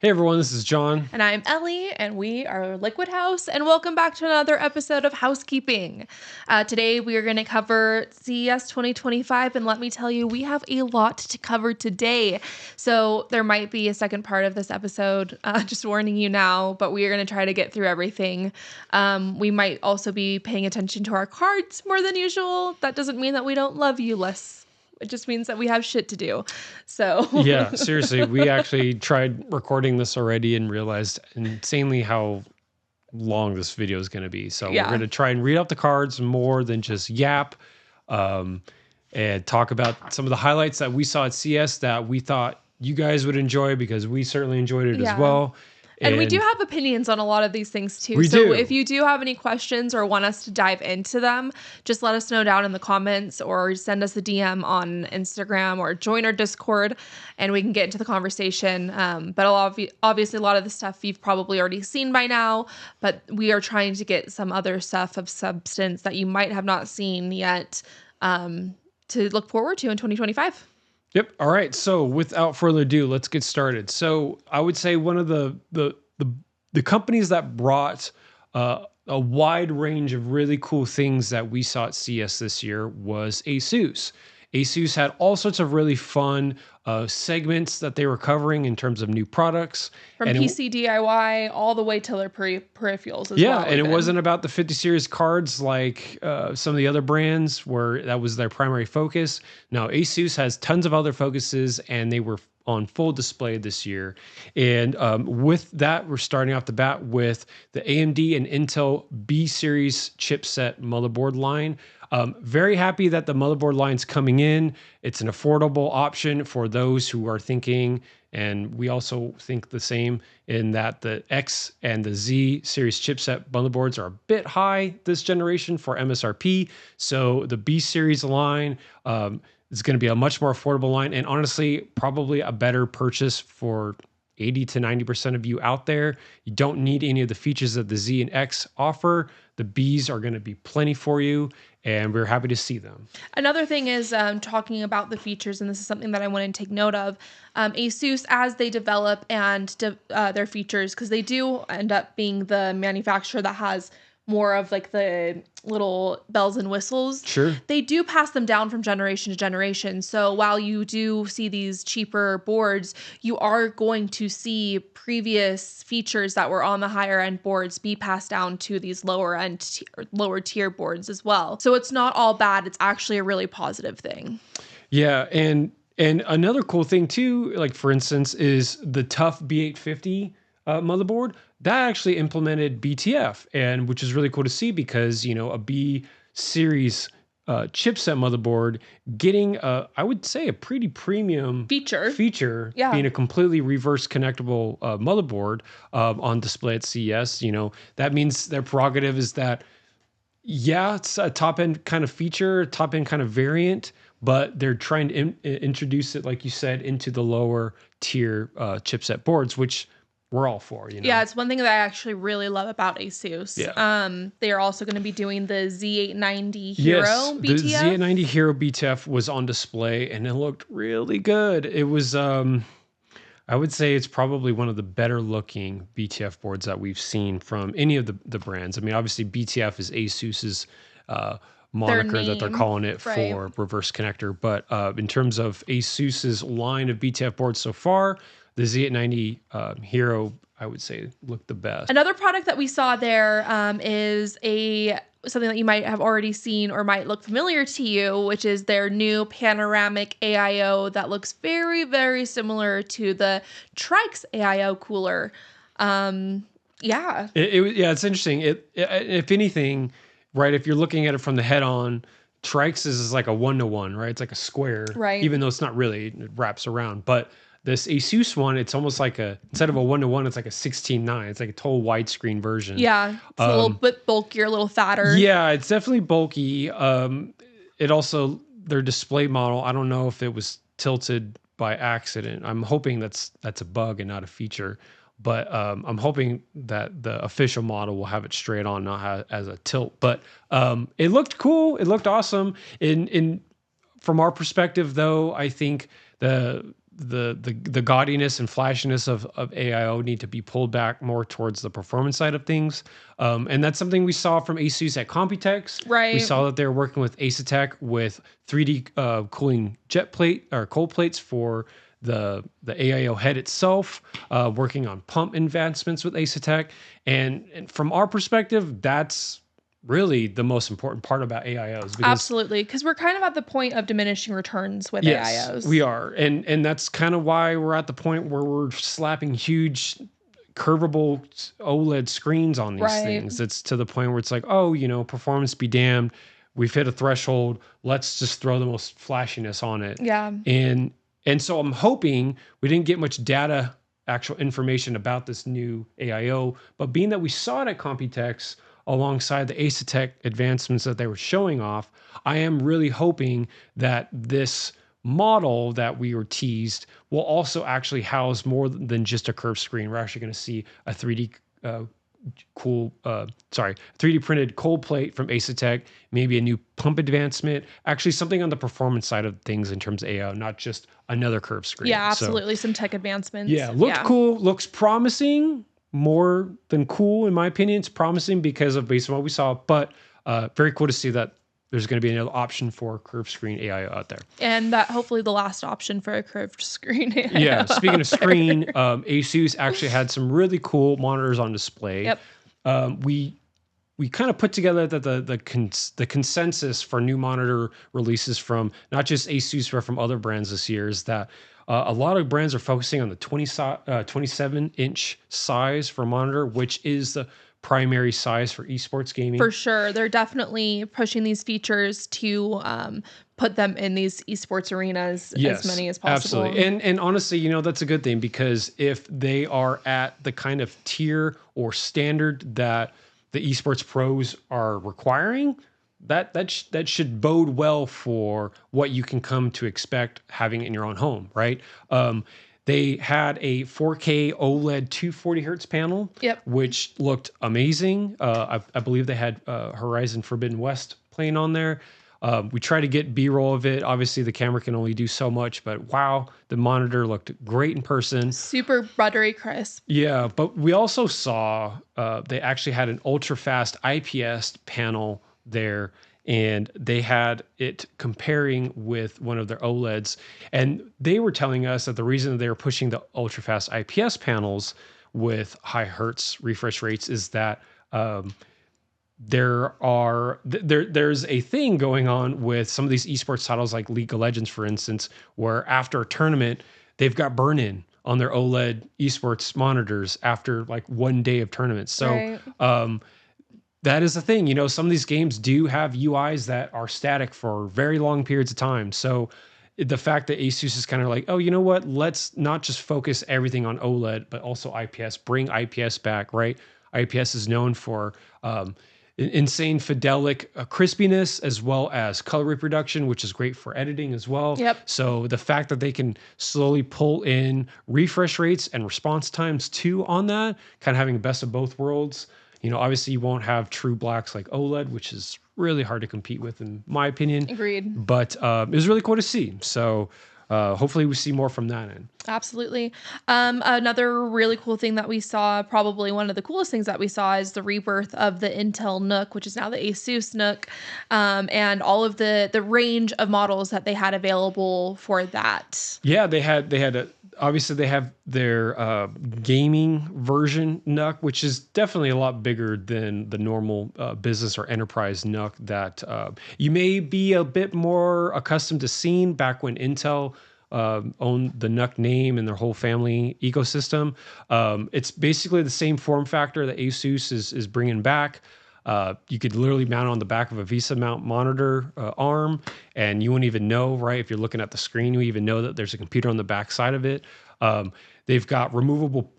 Hey everyone, this is John. And I'm Ellie, and we are LiquidHaus, and welcome back to another episode of HausKeeping. Today we are going to cover CES 2025, and let me tell you, we have a lot to cover today. So there might be a second part of this episode, just warning you now, but we are going to try to get through everything. We might also be paying attention to our cards more than usual. That doesn't mean that we don't love you less. It just means that we have shit to do. So Yeah, seriously, we actually tried recording this already and realized insanely how long this video is going to be. So we're going to try and read out the cards more than just yap, and talk about some of the highlights that we saw at CES that we thought you guys would enjoy because we certainly enjoyed it as well. And we do have opinions on a lot of these things too. If you do have any questions or want us to dive into them, just let us know down in the comments or send us a DM on Instagram or join our Discord and we can get into the conversation. But obviously a lot of the stuff you've probably already seen by now, but we are trying to get some other stuff of substance that you might have not seen yet to look forward to in 2025. Yep. All right. So without further ado, let's get started. So I would say one of the companies that brought a wide range of really cool things that we saw at CES this year was Asus. Asus had all sorts of really fun segments that they were covering in terms of new products. From PC DIY all the way to their peripherals as well. Yeah, and it wasn't about the 50 series cards like some of the other brands where that was their primary focus. No, Asus has tons of other focuses and they were on full display this year. And with that, we're starting off the bat with the AMD and Intel B series chipset motherboard line. Very happy that the motherboard line's coming in. It's an affordable option for those who are thinking, and we also think the same, in that the X and the Z series chipset motherboards are a bit high this generation for MSRP. So the B series line is going to be a much more affordable line, and honestly, probably a better purchase for 80 to 90% of you out there. You don't need any of the features that the Z and X offer. The Bs are going to be plenty for you, and we're happy to see them. Another thing is talking about the features, and this is something that I want to take note of. Asus, as they develop and their features, because they do end up being the manufacturer that has more of like the little bells and whistles. Sure. They do pass them down from generation to generation. So while you do see these cheaper boards, you are going to see previous features that were on the higher end boards be passed down to these lower tier boards as well. So it's not all bad. It's actually a really positive thing. Yeah. And another cool thing too, like for instance, is the TUF B850 motherboard that actually implemented BTF, and which is really cool to see because, you know, a B series chipset motherboard getting I would say a pretty premium feature being a completely reverse connectable motherboard on display at CES. You know, that means their prerogative is that, yeah, it's a top end kind of feature, top end kind of variant, but they're trying to introduce it, like you said, into the lower tier chipset boards, which we're all for, you know. Yeah, it's one thing that I actually really love about Asus. Yeah. They are also going to be doing the Z890 Hero BTF. The Z890 Hero BTF was on display and it looked really good. It was, I would say it's probably one of the better looking BTF boards that we've seen from any of the brands. I mean, obviously BTF is Asus's moniker that they're calling it for reverse connector. But in terms of Asus's line of BTF boards so far, the Z890 Hero, I would say, looked the best. Another product that we saw there is something that you might have already seen or might look familiar to you, which is their new panoramic AIO that looks very, very similar to the Trike's AIO cooler. It's interesting. If anything, right, if you're looking at it from the head on, Trike's is like a 1-to-1, right? It's like a square, right? Even though it's not really, it wraps around. But this Asus one, it's almost like instead of a 1-to-1, it's like a 16:9. It's like a total widescreen version. Yeah, it's a little bit bulkier, a little fatter. Yeah, it's definitely bulky. It also, their display model, I don't know if it was tilted by accident. I'm hoping that's a bug and not a feature. But I'm hoping that the official model will have it straight on, not as a tilt. But it looked cool. It looked awesome. From our perspective, though, I think the the gaudiness and flashiness of AIO need to be pulled back more towards the performance side of things. And that's something we saw from Asus at Computex. We Right. saw that they're working with Asetek with 3D cooling jet plate or cold plates for the AIO head itself, working on pump advancements with Asetek. And from our perspective, that's really the most important part about AIOs. Because Absolutely, because we're kind of at the point of diminishing returns with yes, AIOs. we are. And that's kind of why we're at the point where we're slapping huge curvable OLED screens on these Right. things. It's to the point where it's like, oh, performance be damned. We've hit a threshold. Let's just throw the most flashiness on it. Yeah. And so I'm hoping we didn't get much data, actual information about this new AIO, but being that we saw it at Computex alongside the Asetek advancements that they were showing off, I am really hoping that this model that we were teased will also actually house more than just a curved screen. We're actually going to see a 3D 3D printed cold plate from Asetek, maybe a new pump advancement, actually something on the performance side of things in terms of AO, not just another curved screen. Yeah, absolutely. Some tech advancements. Yeah, looks cool, looks promising, more than cool in my opinion. It's promising because of based on what we saw, but very cool to see that there's going to be another option for curved screen AIO out there. And that hopefully the last option for a curved screen AIO. Yeah, speaking of screen, Asus actually had some really cool monitors on display. Yep. We kind of put together that the consensus for new monitor releases from not just Asus but from other brands this year is that a lot of brands are focusing on the 27-inch size for monitor, which is the primary size for esports gaming. For sure. They're definitely pushing these features to put them in these esports arenas as many as possible. Absolutely. And honestly, that's a good thing, because if they are at the kind of tier or standard that the esports pros are requiring, that should bode well for what you can come to expect having in your own home, right? They had a 4K OLED 240 hertz panel, which looked amazing. I believe they had Horizon Forbidden West playing on there. We tried to get B-roll of it. Obviously, the camera can only do so much, but wow, the monitor looked great in person. Super buttery crisp. Yeah, but we also saw they actually had an ultra-fast IPS panel there, and they had it comparing with one of their OLEDs. And they were telling us that the reason that they were pushing the ultra-fast IPS panels with high hertz refresh rates is that there's a thing going on with some of these esports titles like League of Legends, for instance, where after a tournament, they've got burn-in on their OLED esports monitors after like one day of tournaments. So that is the thing. Some of these games do have UIs that are static for very long periods of time. So the fact that Asus is kind of like, oh, you know what? Let's not just focus everything on OLED, but also IPS. Bring IPS back, right? IPS is known for insane fidelic crispiness as well as color reproduction, which is great for editing as well. So the fact that they can slowly pull in refresh rates and response times too on that, kind of having the best of both worlds. Obviously you won't have true blacks like OLED, which is really hard to compete with in my opinion. Agreed. But it was really cool to see. So hopefully we see more from that end. Absolutely. Another really cool thing that we saw, probably one of the coolest things that we saw, is the rebirth of the Intel NUC, which is now the Asus NUC, and all of the range of models that they had available for that. Yeah, obviously they have their gaming version NUC, which is definitely a lot bigger than the normal business or enterprise NUC that you may be a bit more accustomed to seeing back when Intel owned the NUC name and their whole family ecosystem. It's basically the same form factor that Asus is bringing back. You could literally mount it on the back of a VESA mount monitor arm, and you wouldn't even know, right? If you're looking at the screen, you even know that there's a computer on the back side of it. They've got removable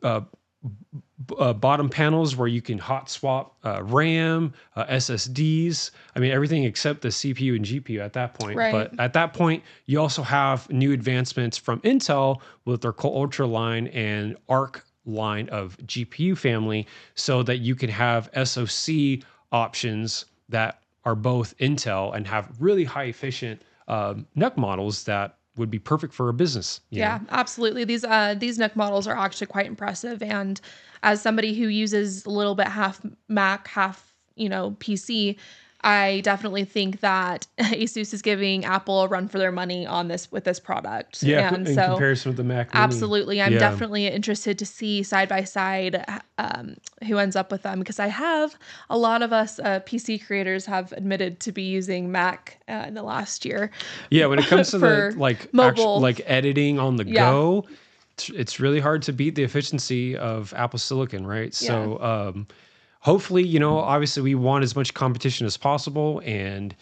bottom panels where you can hot swap RAM, SSDs. I mean, everything except the CPU and GPU at that point. Right. But at that point, you also have new advancements from Intel with their Core Ultra line and Arc line of GPU family, so that you can have SoC options that are both Intel and have really high efficient NUC models that would be perfect for a business. You know? Absolutely. These NUC models are actually quite impressive. And as somebody who uses a little bit half Mac, half, PC, I definitely think that Asus is giving Apple a run for their money on this with this product. Yeah, And in so comparison with the Mac Mini. absolutely, I'm definitely interested to see side by side who ends up with them, because I have a lot of us PC creators have admitted to be using Mac in the last year. Yeah, when it comes to the mobile, editing on the go, it's really hard to beat the efficiency of Apple Silicon, right? So hopefully, obviously we want as much competition as possible, and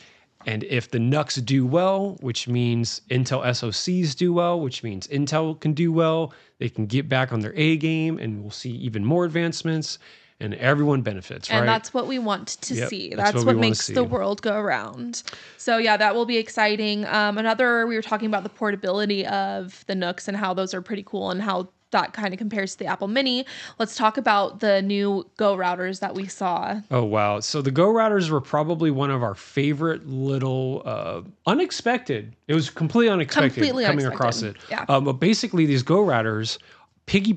if the NUCs do well, which means Intel SoCs do well, which means Intel can do well, they can get back on their A game, and we'll see even more advancements, and everyone benefits, right? And that's what we want to see. That's what what makes the world go around. So that will be exciting. We were talking about the portability of the NUCs and how those are pretty cool and how that kind of compares to the Apple Mini. Let's talk about the new Go routers that we saw. Oh, wow. So the Go routers were probably one of our favorite little unexpected. It was completely unexpected coming across it. Yeah. But basically these Go routers can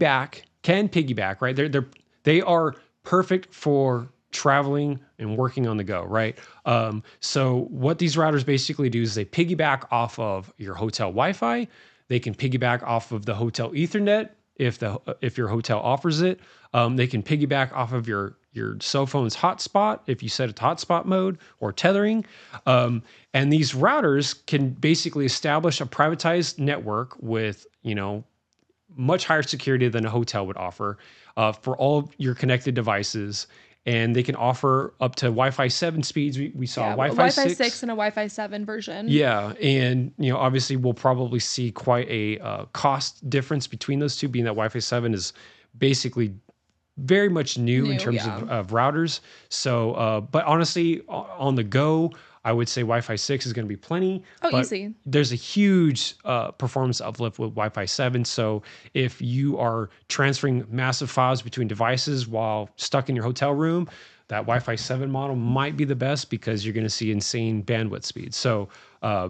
piggyback, right? They are perfect for traveling and working on the go, right? So what these routers basically do is they piggyback off of your hotel Wi-Fi. They can piggyback off of the hotel Ethernet if your hotel offers it. They can piggyback off of your cell phone's hotspot if you set it to hotspot mode or tethering. And these routers can basically establish a privatized network with, much higher security than a hotel would offer for all of your connected devices. And they can offer up to Wi-Fi 7 speeds. We saw Wi-Fi 6 and a Wi-Fi 7 version. Yeah, and obviously we'll probably see quite a cost difference between those two, being that Wi-Fi 7 is basically very much new in terms of routers. So, but honestly, on the go, I would say Wi-Fi 6 is going to be plenty. But easy. There's a huge performance uplift with Wi-Fi 7. So if you are transferring massive files between devices while stuck in your hotel room, that Wi-Fi 7 model might be the best, because you're going to see insane bandwidth speeds. So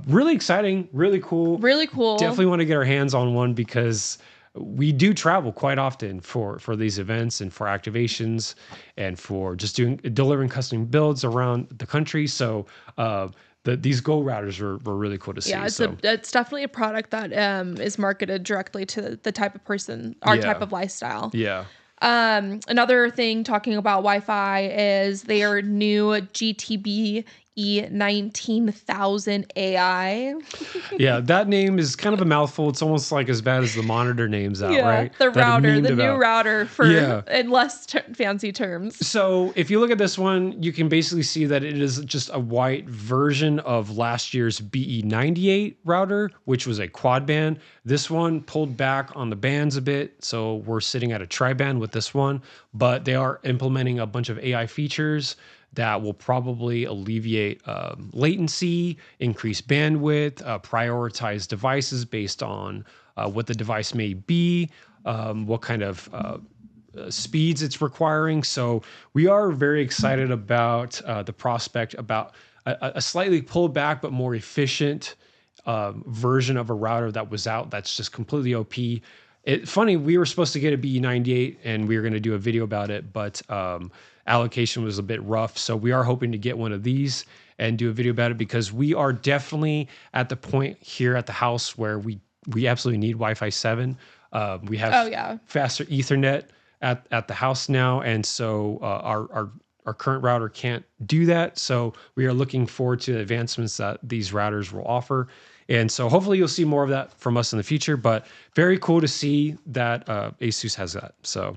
really exciting, really cool. Really cool. Definitely want to get our hands on one, because we do travel quite often for these events and for activations and for just delivering custom builds around the country. So these Go routers were really cool to see. Yeah, it's definitely a product that is marketed directly to the type of person, our type of lifestyle. Yeah. Another thing talking about Wi-Fi is their new GTB E19000 AI. Yeah, that name is kind of a mouthful. It's almost like as bad as the monitor names out, right? The new router in less fancy terms. So if you look at this one, you can basically see that it is just a white version of last year's BE98 router, which was a quad band. This one pulled back on the bands a bit, so we're sitting at a tri-band with this one, but they are implementing a bunch of AI features that will probably alleviate latency, increase bandwidth, prioritize devices based on what the device may be, what kind of speeds it's requiring. So we are very excited about the prospect about a slightly pulled back but more efficient version of a router that was out that's just completely OP. Funny, we were supposed to get a BE98 and we were going to do a video about it, but allocation was a bit rough. So we are hoping to get one of these and do a video about it, because we are definitely at the point here at the house where we absolutely need Wi-Fi 7. We have faster Ethernet at the house now. And so our current router can't do that. So we are looking forward to the advancements that these routers will offer. And so hopefully you'll see more of that from us in the future, but very cool to see that Asus has that. So,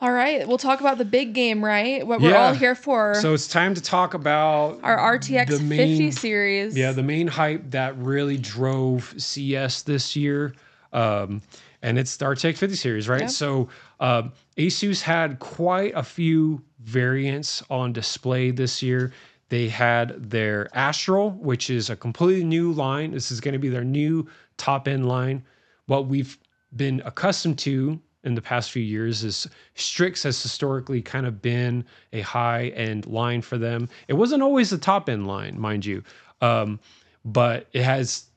all right, we'll talk about the big game, right? What we're all here for. So it's time to talk about our RTX 50 series. Yeah, the main hype that really drove CES this year. And it's the RTX 50 series, right? Yeah. So Asus had quite a few variants on display this year. They had their Astral, which is a completely new line. This is going to be their new top-end line. What we've been accustomed to in the past few years is Strix has historically kind of been a high-end line for them. It wasn't always the top-end line, mind you, but it has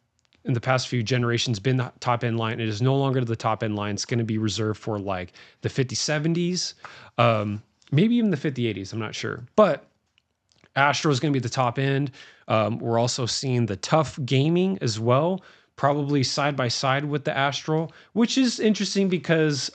in the past few generations been the top end line. It is no longer the top end line. It's going to be reserved for like the 5070s, maybe even the 5080s. I'm not sure, but Astro is going to be the top end. We're also seeing the Tough Gaming as well, probably side by side with the Astro, which is interesting because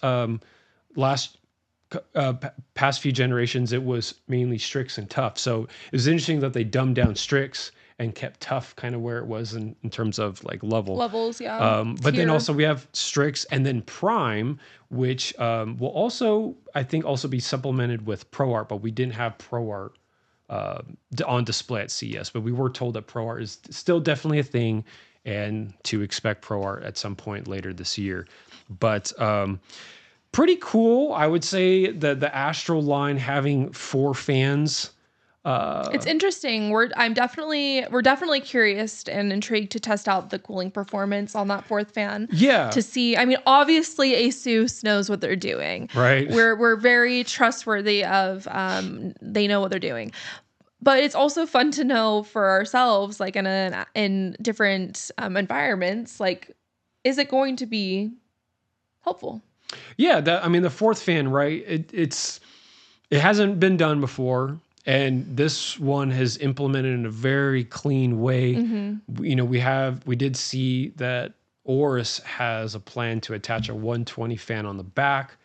past few generations it was mainly Strix and Tough. So it was interesting that they dumbed down Strix and kept Tough kind of where it was in terms of like levels. Yeah. But then also we have Strix and then Prime, which will also I think also be supplemented with ProArt, but we didn't have ProArt on display at CES, but we were told that ProArt is still definitely a thing and to expect ProArt at some point later this year. But pretty cool. I would say that the Astro line having 4 fans. It's interesting. We're definitely curious and intrigued to test out the cooling performance on that 4th fan. Yeah. To see, I mean, obviously Asus knows what they're doing. Right. We're very trustworthy of they know what they're doing. But it's also fun to know for ourselves, like in different environments, like, is it going to be helpful? Yeah, the 4th fan, right? It hasn't been done before, and this one has implemented in a very clean way. Mm-hmm. You know, we did see that Aorus has a plan to attach a 120 fan on the back,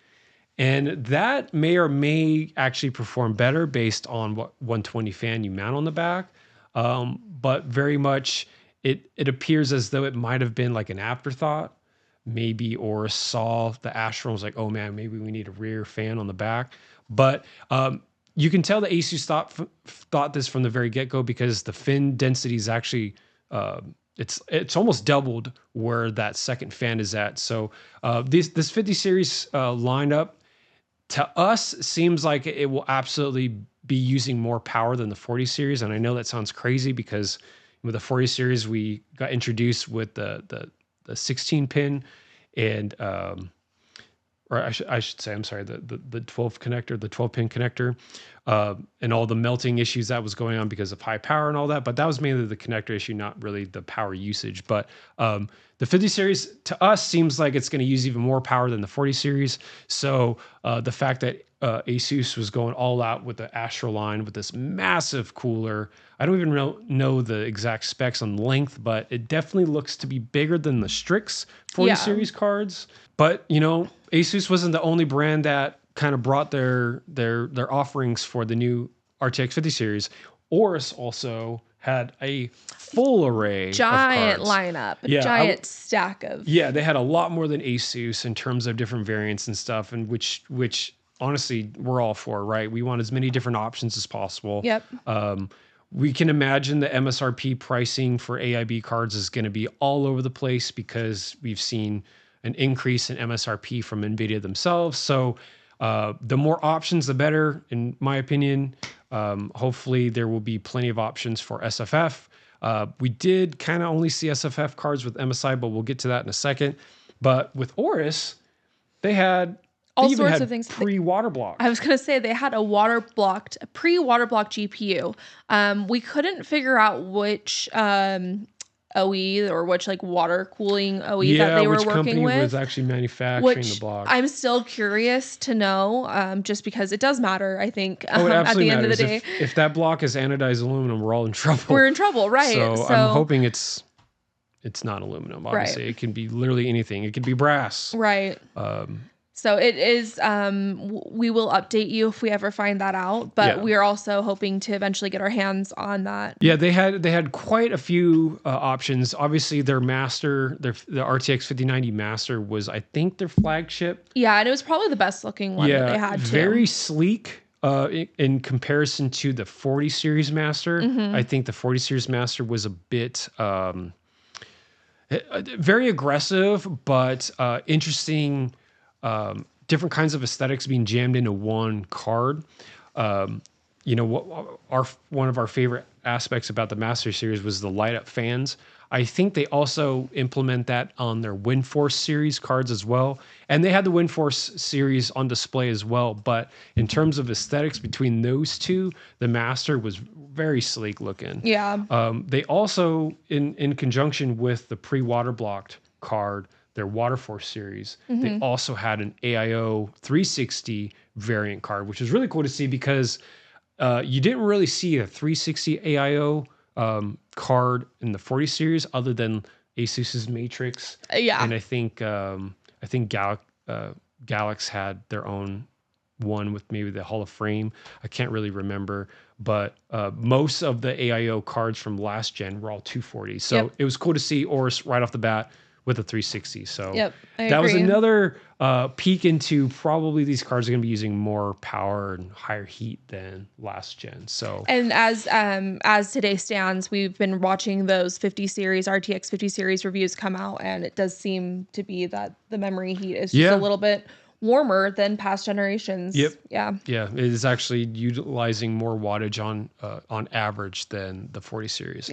and that may actually perform better based on what 120 fan you mount on the back. But very much it appears as though it might have been like an afterthought. Maybe Aorus saw the Astro and was like, oh man, maybe we need a rear fan on the back. But you can tell that Asus thought this from the very get-go because the fin density is actually it's almost doubled where that second fan is at. So this 50 series lineup to us seems like it will absolutely be using more power than the 40 series. And I know that sounds crazy because with the 40 series, we got introduced with the 16 pin and, or I should say, I'm sorry, the 12 connector, the 12 pin connector, and all the melting issues that was going on because of high power and all that. But that was mainly the connector issue, not really the power usage. But the 50 series to us seems like it's going to use even more power than the 40 series. So the fact that Asus was going all out with the Astro line with this massive cooler, I don't even know the exact specs on length, but it definitely looks to be bigger than the Strix 40 series cards. But you know, Asus wasn't the only brand that kind of brought their offerings for the new RTX 50 series. Aorus also had a full array giant of cards. Lineup, giant stack of. Yeah, they had a lot more than Asus in terms of different variants and stuff, and which honestly we're all for, right? We want as many different options as possible. Yep. We can imagine the MSRP pricing for AIB cards is going to be all over the place because we've seen an increase in MSRP from NVIDIA themselves. So the more options, the better, in my opinion. Hopefully there will be plenty of options for SFF. We did kind of only see SFF cards with MSI, but we'll get to that in a second. But with Aorus, they had all sorts of things. Pre-water block. I was going to say they had a pre-water blocked GPU. We couldn't figure out which OE or which like water cooling OE that they were working company with. Was actually manufacturing the block. I'm still curious to know, just because it does matter. I think it at the end of the day, if that block is anodized aluminum, we're all in trouble. We're in trouble, right? So I'm hoping it's not aluminum. Obviously, right. It can be literally anything. It could be brass, right? So it is, we will update you if we ever find that out, but we are also hoping to eventually get our hands on that. Yeah, they had quite a few options. Obviously the RTX 5090 Master was, I think, their flagship. Yeah, and it was probably the best looking one that they had too. Very sleek in comparison to the 40 series Master. Mm-hmm. I think the 40 series Master was a bit very aggressive, but interesting. Different kinds of aesthetics being jammed into one card. You know, one of our favorite aspects about the Master Series was the light up fans. I think they also implement that on their WindForce series cards as well. And they had the WindForce series on display as well. But in terms of aesthetics between those two, the Master was very sleek looking. Yeah. They also, in conjunction with the pre-water blocked card, their Waterforce series, they also had an AIO 360 variant card, which is really cool to see because you didn't really see a 360 AIO card in the 40 series other than Asus's Matrix. Yeah. And I think Galax had their own one with maybe the Hall of Fame. I can't really remember, but most of the AIO cards from last gen were all 240. So it was cool to see Aorus right off the bat with a 360. So that was another peek into probably these cards are going to be using more power and higher heat than last gen. So and as today stands, we've been watching those 50 series RTX 50 series reviews come out, and it does seem to be that the memory heat is just a little bit warmer than past generations. Yeah. It is actually utilizing more wattage on average than the 40 series.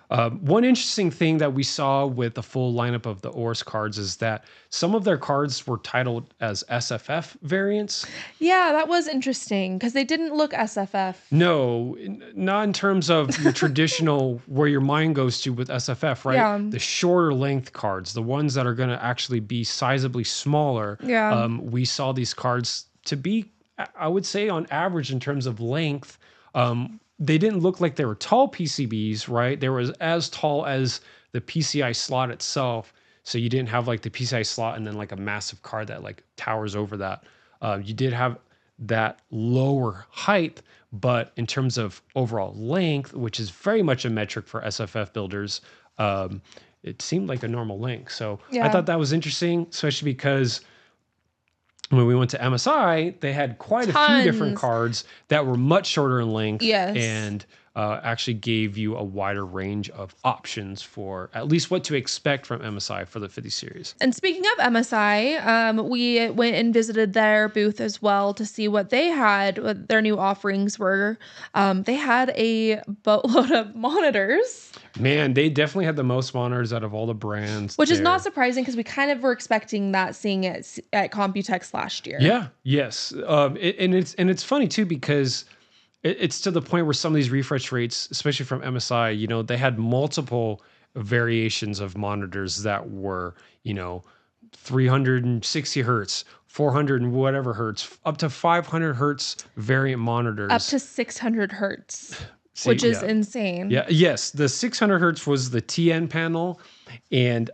One interesting thing that we saw with the full lineup of the Aorus cards is that some of their cards were titled as SFF variants. Yeah, that was interesting because they didn't look SFF. No, not in terms of your traditional where your mind goes to with SFF, right? Yeah. The shorter length cards, the ones that are going to actually be sizably smaller. We saw these cards to be, I would say, on average in terms of length. They didn't look like they were tall PCBs, right? They were as tall as the PCI slot itself. So you didn't have like the PCI slot and then like a massive card that like towers over that. You did have that lower height, but in terms of overall length, which is very much a metric for SFF builders, it seemed like a normal length. So I thought that was interesting, especially because when we went to MSI, they had quite a few different cards that were much shorter in length and actually gave you a wider range of options for at least what to expect from MSI for the 50 series. And speaking of MSI, we went and visited their booth as well to see what they had, what their new offerings were. They had a boatload of monitors. Man, they definitely had the most monitors out of all the brands. Which is not surprising because we kind of were expecting that seeing it at Computex last year. Yes. And it's funny too because it's to the point where some of these refresh rates, especially from MSI, you know, they had multiple variations of monitors that were, you know, 360 hertz, 400 and whatever hertz, up to 500 hertz variant monitors. Up to 600 hertz. Which is insane. Yes. The 600 hertz was the TN panel. And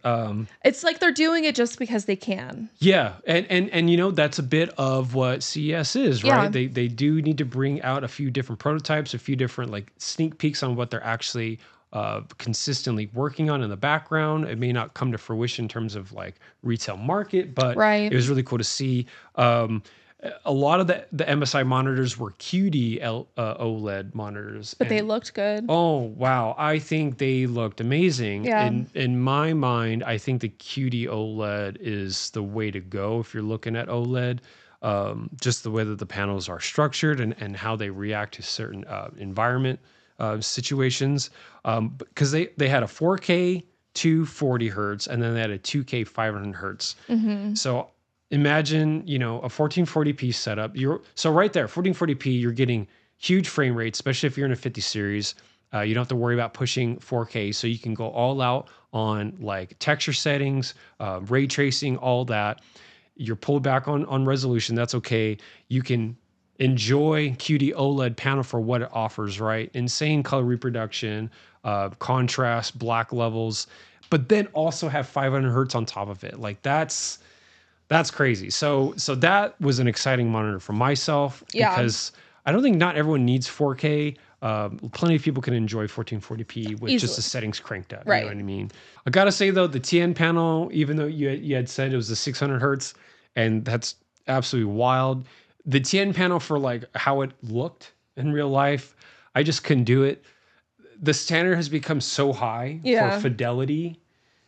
it's like they're doing it just because they can. Yeah. And you know, that's a bit of what CES is, right? They do need to bring out a few different prototypes, a few different like sneak peeks on what they're actually consistently working on in the background. It may not come to fruition in terms of like retail market, but it was really cool to see. A lot of the MSI monitors were QD OLED monitors. But they looked good. Oh, wow. I think they looked amazing. Yeah. In my mind, I think the QD OLED is the way to go if you're looking at OLED. Just the way that the panels are structured and how they react to certain environment situations. Because they had a 4K 240 hertz and then they had a 2K 500 hertz. So imagine, you know, a 1440p setup. So right there, 1440p, you're getting huge frame rates, especially if you're in a 50 series. You don't have to worry about pushing 4K, so you can go all out on like texture settings, ray tracing, all that. You're pulled back on resolution. That's okay. You can enjoy QD OLED panel for what it offers, right? Insane color reproduction, contrast, black levels, but then also have 500 hertz on top of it. Like that's crazy. So that was an exciting monitor for myself because I don't think not everyone needs 4K. Plenty of people can enjoy 1440p with just the settings cranked up. Right. You know what I mean? I gotta say though, the TN panel, even though you had said it was the 600 hertz, and that's absolutely wild. The TN panel for like how it looked in real life, I just couldn't do it. The standard has become so high for fidelity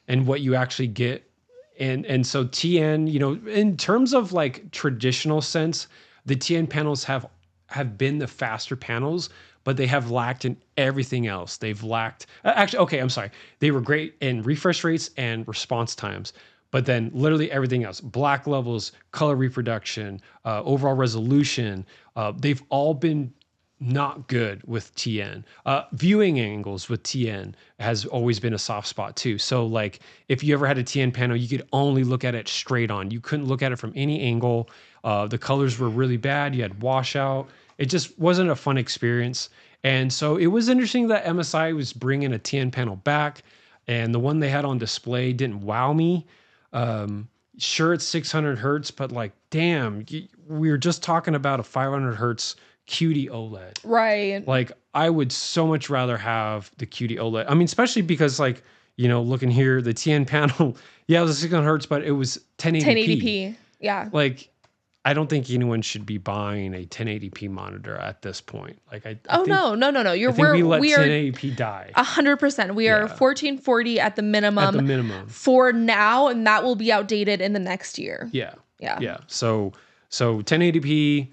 and what you actually get. And so TN, you know, in terms of like traditional sense, the TN panels have been the faster panels, but they have lacked in everything else. They've lacked, actually, okay, I'm sorry. They were great in refresh rates and response times, but then literally everything else, black levels, color reproduction, overall resolution, they've all been not good with TN. Viewing angles with TN has always been a soft spot too. So like if you ever had a TN panel, you could only look at it straight on. You couldn't look at it from any angle. The colors were really bad. You had washout. It just wasn't a fun experience. And so it was interesting that MSI was bringing a TN panel back, and the one they had on display didn't wow me. Sure, it's 600 hertz, but like, damn, we were just talking about a 500 hertz QD OLED. Right. Like, I would so much rather have the QD OLED. I mean, especially because, like, you know, looking here, the TN panel, yeah, it was a 600 hertz, but it was 1080p. 1080p. Yeah. Like, I don't think anyone should be buying a 1080p monitor at this point. Like, I think, no. I think we let 1080p die. 100%. We are 1440 at the minimum. At the minimum. For now, and that will be outdated in the next year. Yeah. So 1080p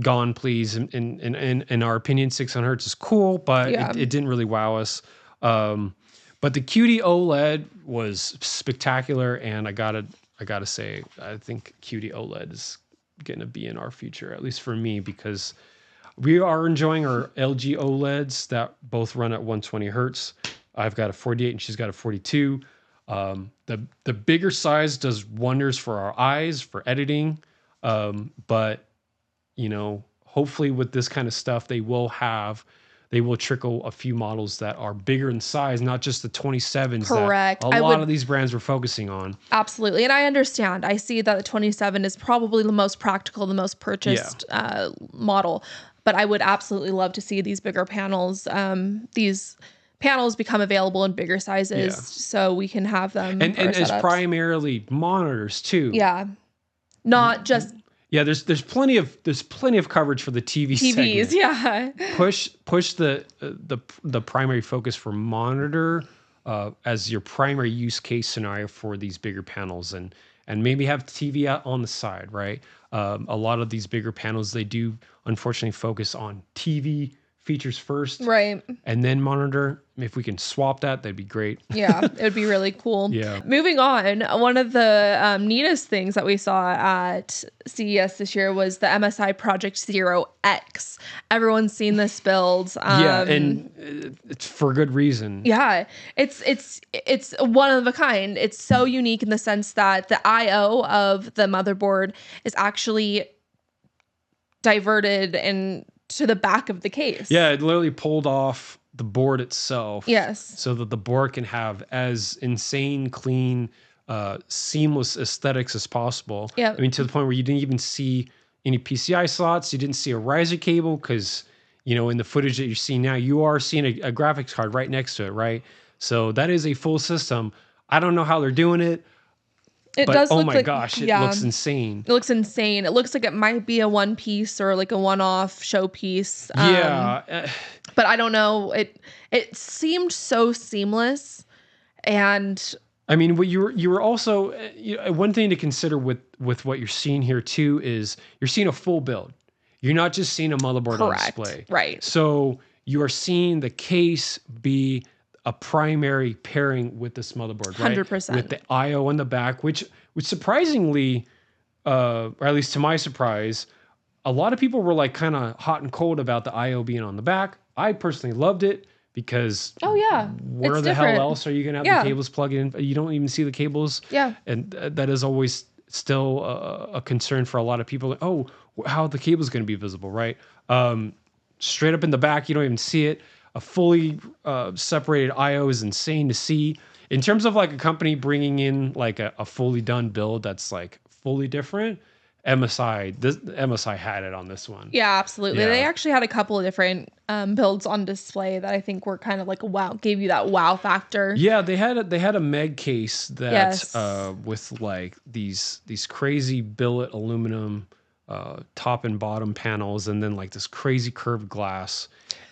gone, please. In our opinion, 600 hertz is cool, but it didn't really wow us. But the QD OLED was spectacular, and I gotta say, I think QD OLED is going to be in our future, at least for me, because we are enjoying our LG OLEDs that both run at 120 hertz. I've got a 48 and she's got a 42. The bigger size does wonders for our eyes, for editing. But, you know, hopefully with this kind of stuff, they will trickle a few models that are bigger in size, not just the 27s. Correct. That a lot of these brands were focusing on. Absolutely. And I understand. I see that the 27 is probably the most practical, the most purchased model. But I would absolutely love to see these bigger panels. These panels become available in bigger sizes so we can have them. And as primarily monitors too. Yeah. Not just. Yeah, there's plenty of coverage for the TVs segment. Yeah. Push the primary focus for monitor as your primary use case scenario for these bigger panels, and maybe have TV out on the side, right? A lot of these bigger panels, they do unfortunately focus on TV features first, right, and then monitor. If we can swap that, that'd be great. Yeah, it would be really cool. Yeah. Moving on, one of the neatest things that we saw at CES this year was the MSI Projekt Zero X. Everyone's seen this build. And it's for good reason. Yeah, it's one of a kind. It's so unique in the sense that the I/O of the motherboard is actually diverted and to the back of the case. Yeah, it literally pulled off the board itself. Yes. So that the board can have as insane, clean, seamless aesthetics as possible. Yeah. I mean, to the point where you didn't even see any PCI slots. You didn't see a riser cable because, you know, in the footage that you're seeing now, you are seeing a graphics card right next to it, right? So that is a full system. I don't know how they're doing it. It but, does oh look my like, gosh, it looks insane. It looks insane. It looks like it might be a one piece or like a one-off showpiece. But I don't know. It seemed so seamless, and I mean, what you were also one thing to consider with what you're seeing here too is you're seeing a full build. You're not just seeing a motherboard on display, right? So you are seeing the case be a primary pairing with this motherboard, right? 100%. With the I/O in the back, which surprisingly, or at least to my surprise, a lot of people were like kind of hot and cold about the I/O being on the back. I personally loved it because where it's the different. hell else are you gonna have the cables plugged in? You don't even see the cables. Yeah, and that is always still a concern for a lot of people. Like, oh, how are the cables going to be visible, right? Straight up in the back, you don't even see it. A fully separated I/O is insane to see. In terms of like a company bringing in like a fully done build that's like fully different, MSI had it on this one. Yeah, absolutely. Yeah. They actually had a couple of different builds on display that I think were kind of like gave you that wow factor. Yeah, they had a Meg case that with like these crazy billet aluminum top and bottom panels, and then like this crazy curved glass.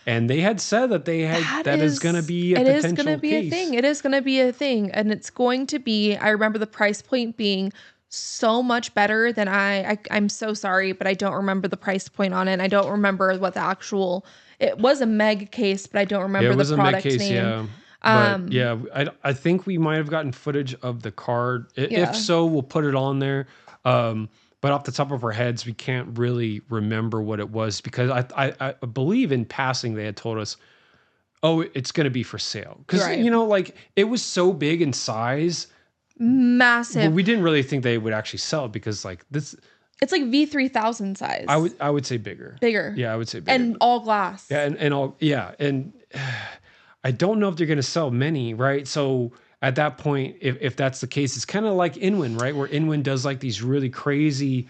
And they had said that that is going to be a potential case. It is going to be a thing. And it's going to be, I remember the price point being so much better than I'm so sorry, but I don't remember the price point on it. I don't remember what the actual, it was a meg case, but I don't Yeah, remember it the was a med product case, name. yeah. But yeah, I think we might have gotten footage of the card. If Yeah. so, we'll put it on there. But off the top of our heads, we can't really remember what it was because I believe in passing they had told us, oh, it's going to be for sale. Because, Right. you know, like it was so big in size. Massive. We didn't really think they would actually sell it because like this, It's like V3000 size. I would say bigger. Bigger. Yeah, I would say bigger. And all glass. Yeah, and all yeah, and I don't know if they're going to sell many, right? So at that point, if that's the case, it's kind of like Inwin, right? Where Inwin does like these really crazy,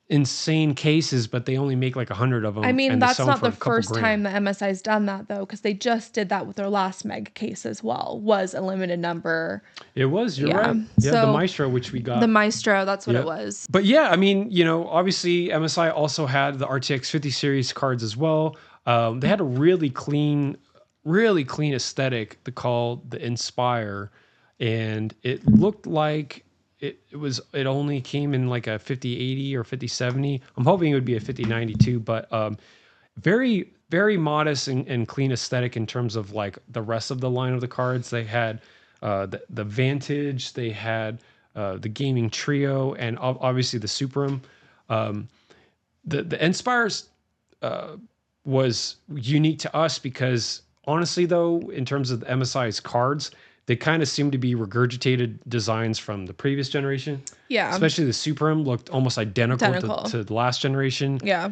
insane cases, but they only make like 100 of them. I mean, and they that's sell them not for the a couple first time grand. the MSI's done that though, because they just did that with their last meg case as well. Was a limited number. It was, you're Yeah. right. Yeah, the So, Maestro, which we got. The Maestro, that's what Yep. it was. But yeah, I mean, you know, obviously MSI also had the RTX 50 series cards as well. They had a really clean aesthetic they called the Inspire, and it looked like it only came in like a 5080 or 5070. I'm hoping it would be a 5090 too, but very very modest and clean aesthetic in terms of like the rest of the line of the cards. They had the Vantage, they had the Gaming Trio, and obviously the Supreme. The Inspires was unique to us because honestly, though, in terms of the MSI's cards, they kind of seem to be regurgitated designs from the previous generation. Yeah. Especially the Supreme looked almost identical. To the last generation. Yeah.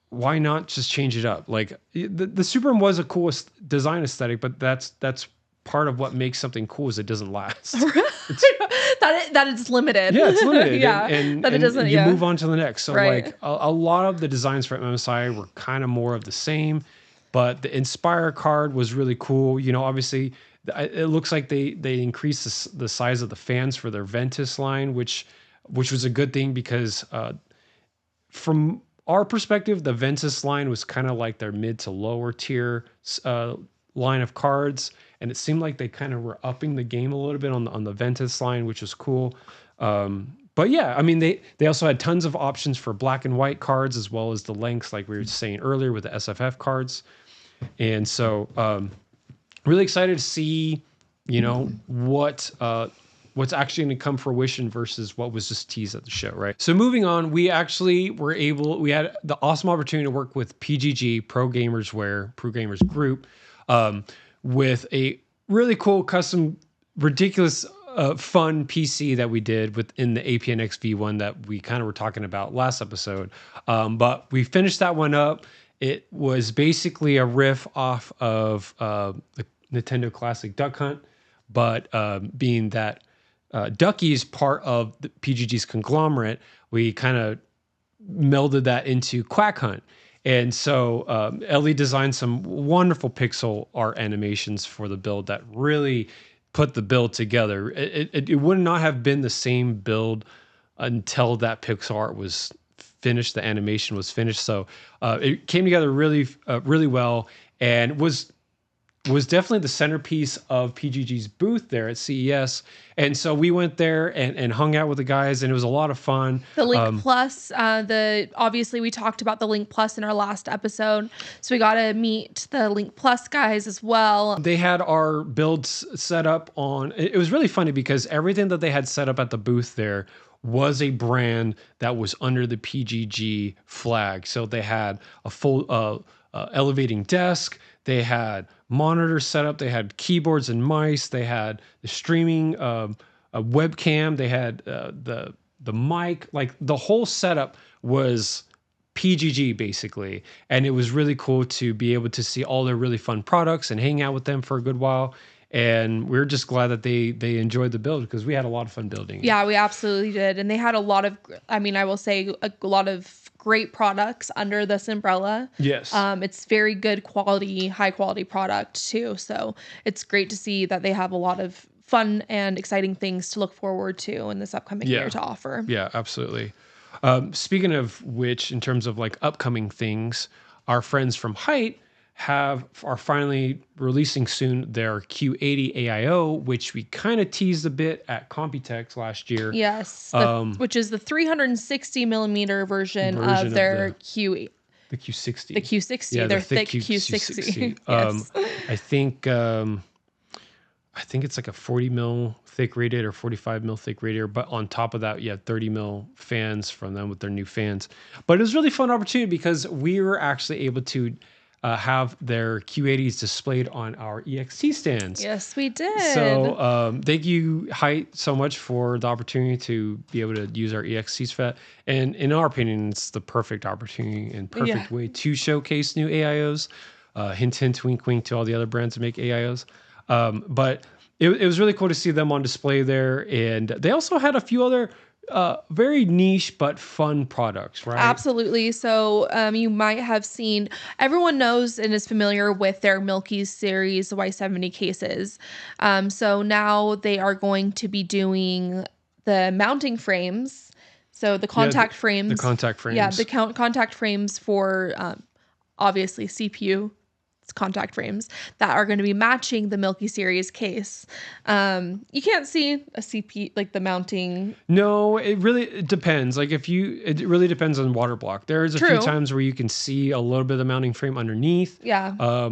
Why not just change it up? Like the Supreme was a cool design aesthetic, but that's part of what makes something cool is it doesn't last. that it's limited. Yeah, it's limited. Yeah, and that it doesn't. You Yeah. move on to the next. So Right. like a lot of the designs from MSI were kind of more of the same, but the Inspire card was really cool. You know, obviously it looks like they increased the size of the fans for their Ventus line, which was a good thing because from our perspective, the Ventus line was kind of like their mid to lower tier line of cards, and it seemed like they kind of were upping the game a little bit on the Ventus line, which was cool. But yeah, I mean they also had tons of options for black and white cards as well as the lengths, like we were saying earlier with the SFF cards, and so really excited to see, you know, what's actually going to come fruition versus what was just teased at the show, right? So moving on, we had the awesome opportunity to work with PGG, Pro Gamers Group, with a really cool custom, ridiculous, fun PC that we did within the APNX V1 that we kind of were talking about last episode. But we finished that one up. It was basically a riff off of the Nintendo Classic Duck Hunt, but being that Ducky is part of the PGG's conglomerate, we kind of melded that into Quack Hunt. And so Ellie designed some wonderful pixel art animations for the build that really put the build together. It would not have been the same build until that pixel art was finished, the animation was finished. So it came together really well, and was definitely the centerpiece of PGG's booth there at CES. And so we went there and hung out with the guys, and it was a lot of fun. The Link Plus, obviously we talked about the Link Plus in our last episode, so we got to meet the Link Plus guys as well. They had our builds set up on, it was really funny because everything that they had set up at the booth there was a brand that was under the PGG flag. So they had a full elevating desk, they had monitors set up, they had keyboards and mice, they had the streaming a webcam, they had the mic, like the whole setup was PGG basically. And it was really cool to be able to see all their really fun products and hang out with them for a good while. And we're just glad that they enjoyed the build because we had a lot of fun building it. Yeah, we absolutely did. And they had a lot of, I mean, I will say a lot of great products under this umbrella. Yes. It's very good quality, high quality product too. So it's great to see that they have a lot of fun and exciting things to look forward to in this upcoming year to offer. Yeah, absolutely. Speaking of which, in terms of like upcoming things, our friends from Hyte are finally releasing soon their Q80 AIO, which we kind of teased a bit at Computex last year. Yes, which is the 360 millimeter version of their Q. The Q60. The Q60. Yeah, their the thick thick Q60. Q60. Yes. I think it's like a 40 mil thick radiator, 45 mil thick radiator, but on top of that, you had 30 mil fans from them with their new fans. But it was a really fun opportunity because we were actually able to have their Q80s displayed on our EXT stands. Yes, we did. So thank you, Hyte, so much for the opportunity to be able to use our EXTs for that. And in our opinion, it's the perfect opportunity and perfect way to showcase new AIOs. Hint, hint, wink, wink to all the other brands that make AIOs. But it was really cool to see them on display there. And they also had a few other very niche but fun products, right? Absolutely. So you might have seen, everyone knows and is familiar with their Milky Series Y70 cases. So now they are going to be doing the mounting frames. So the contact frames. The contact frames. Yeah, the contact frames for obviously CPU. Contact frames that are going to be matching the Milky Series case. You can't see a CP, like the mounting. No, it really depends. Like it really depends on water block. There's a few times where you can see a little bit of the mounting frame underneath. Yeah.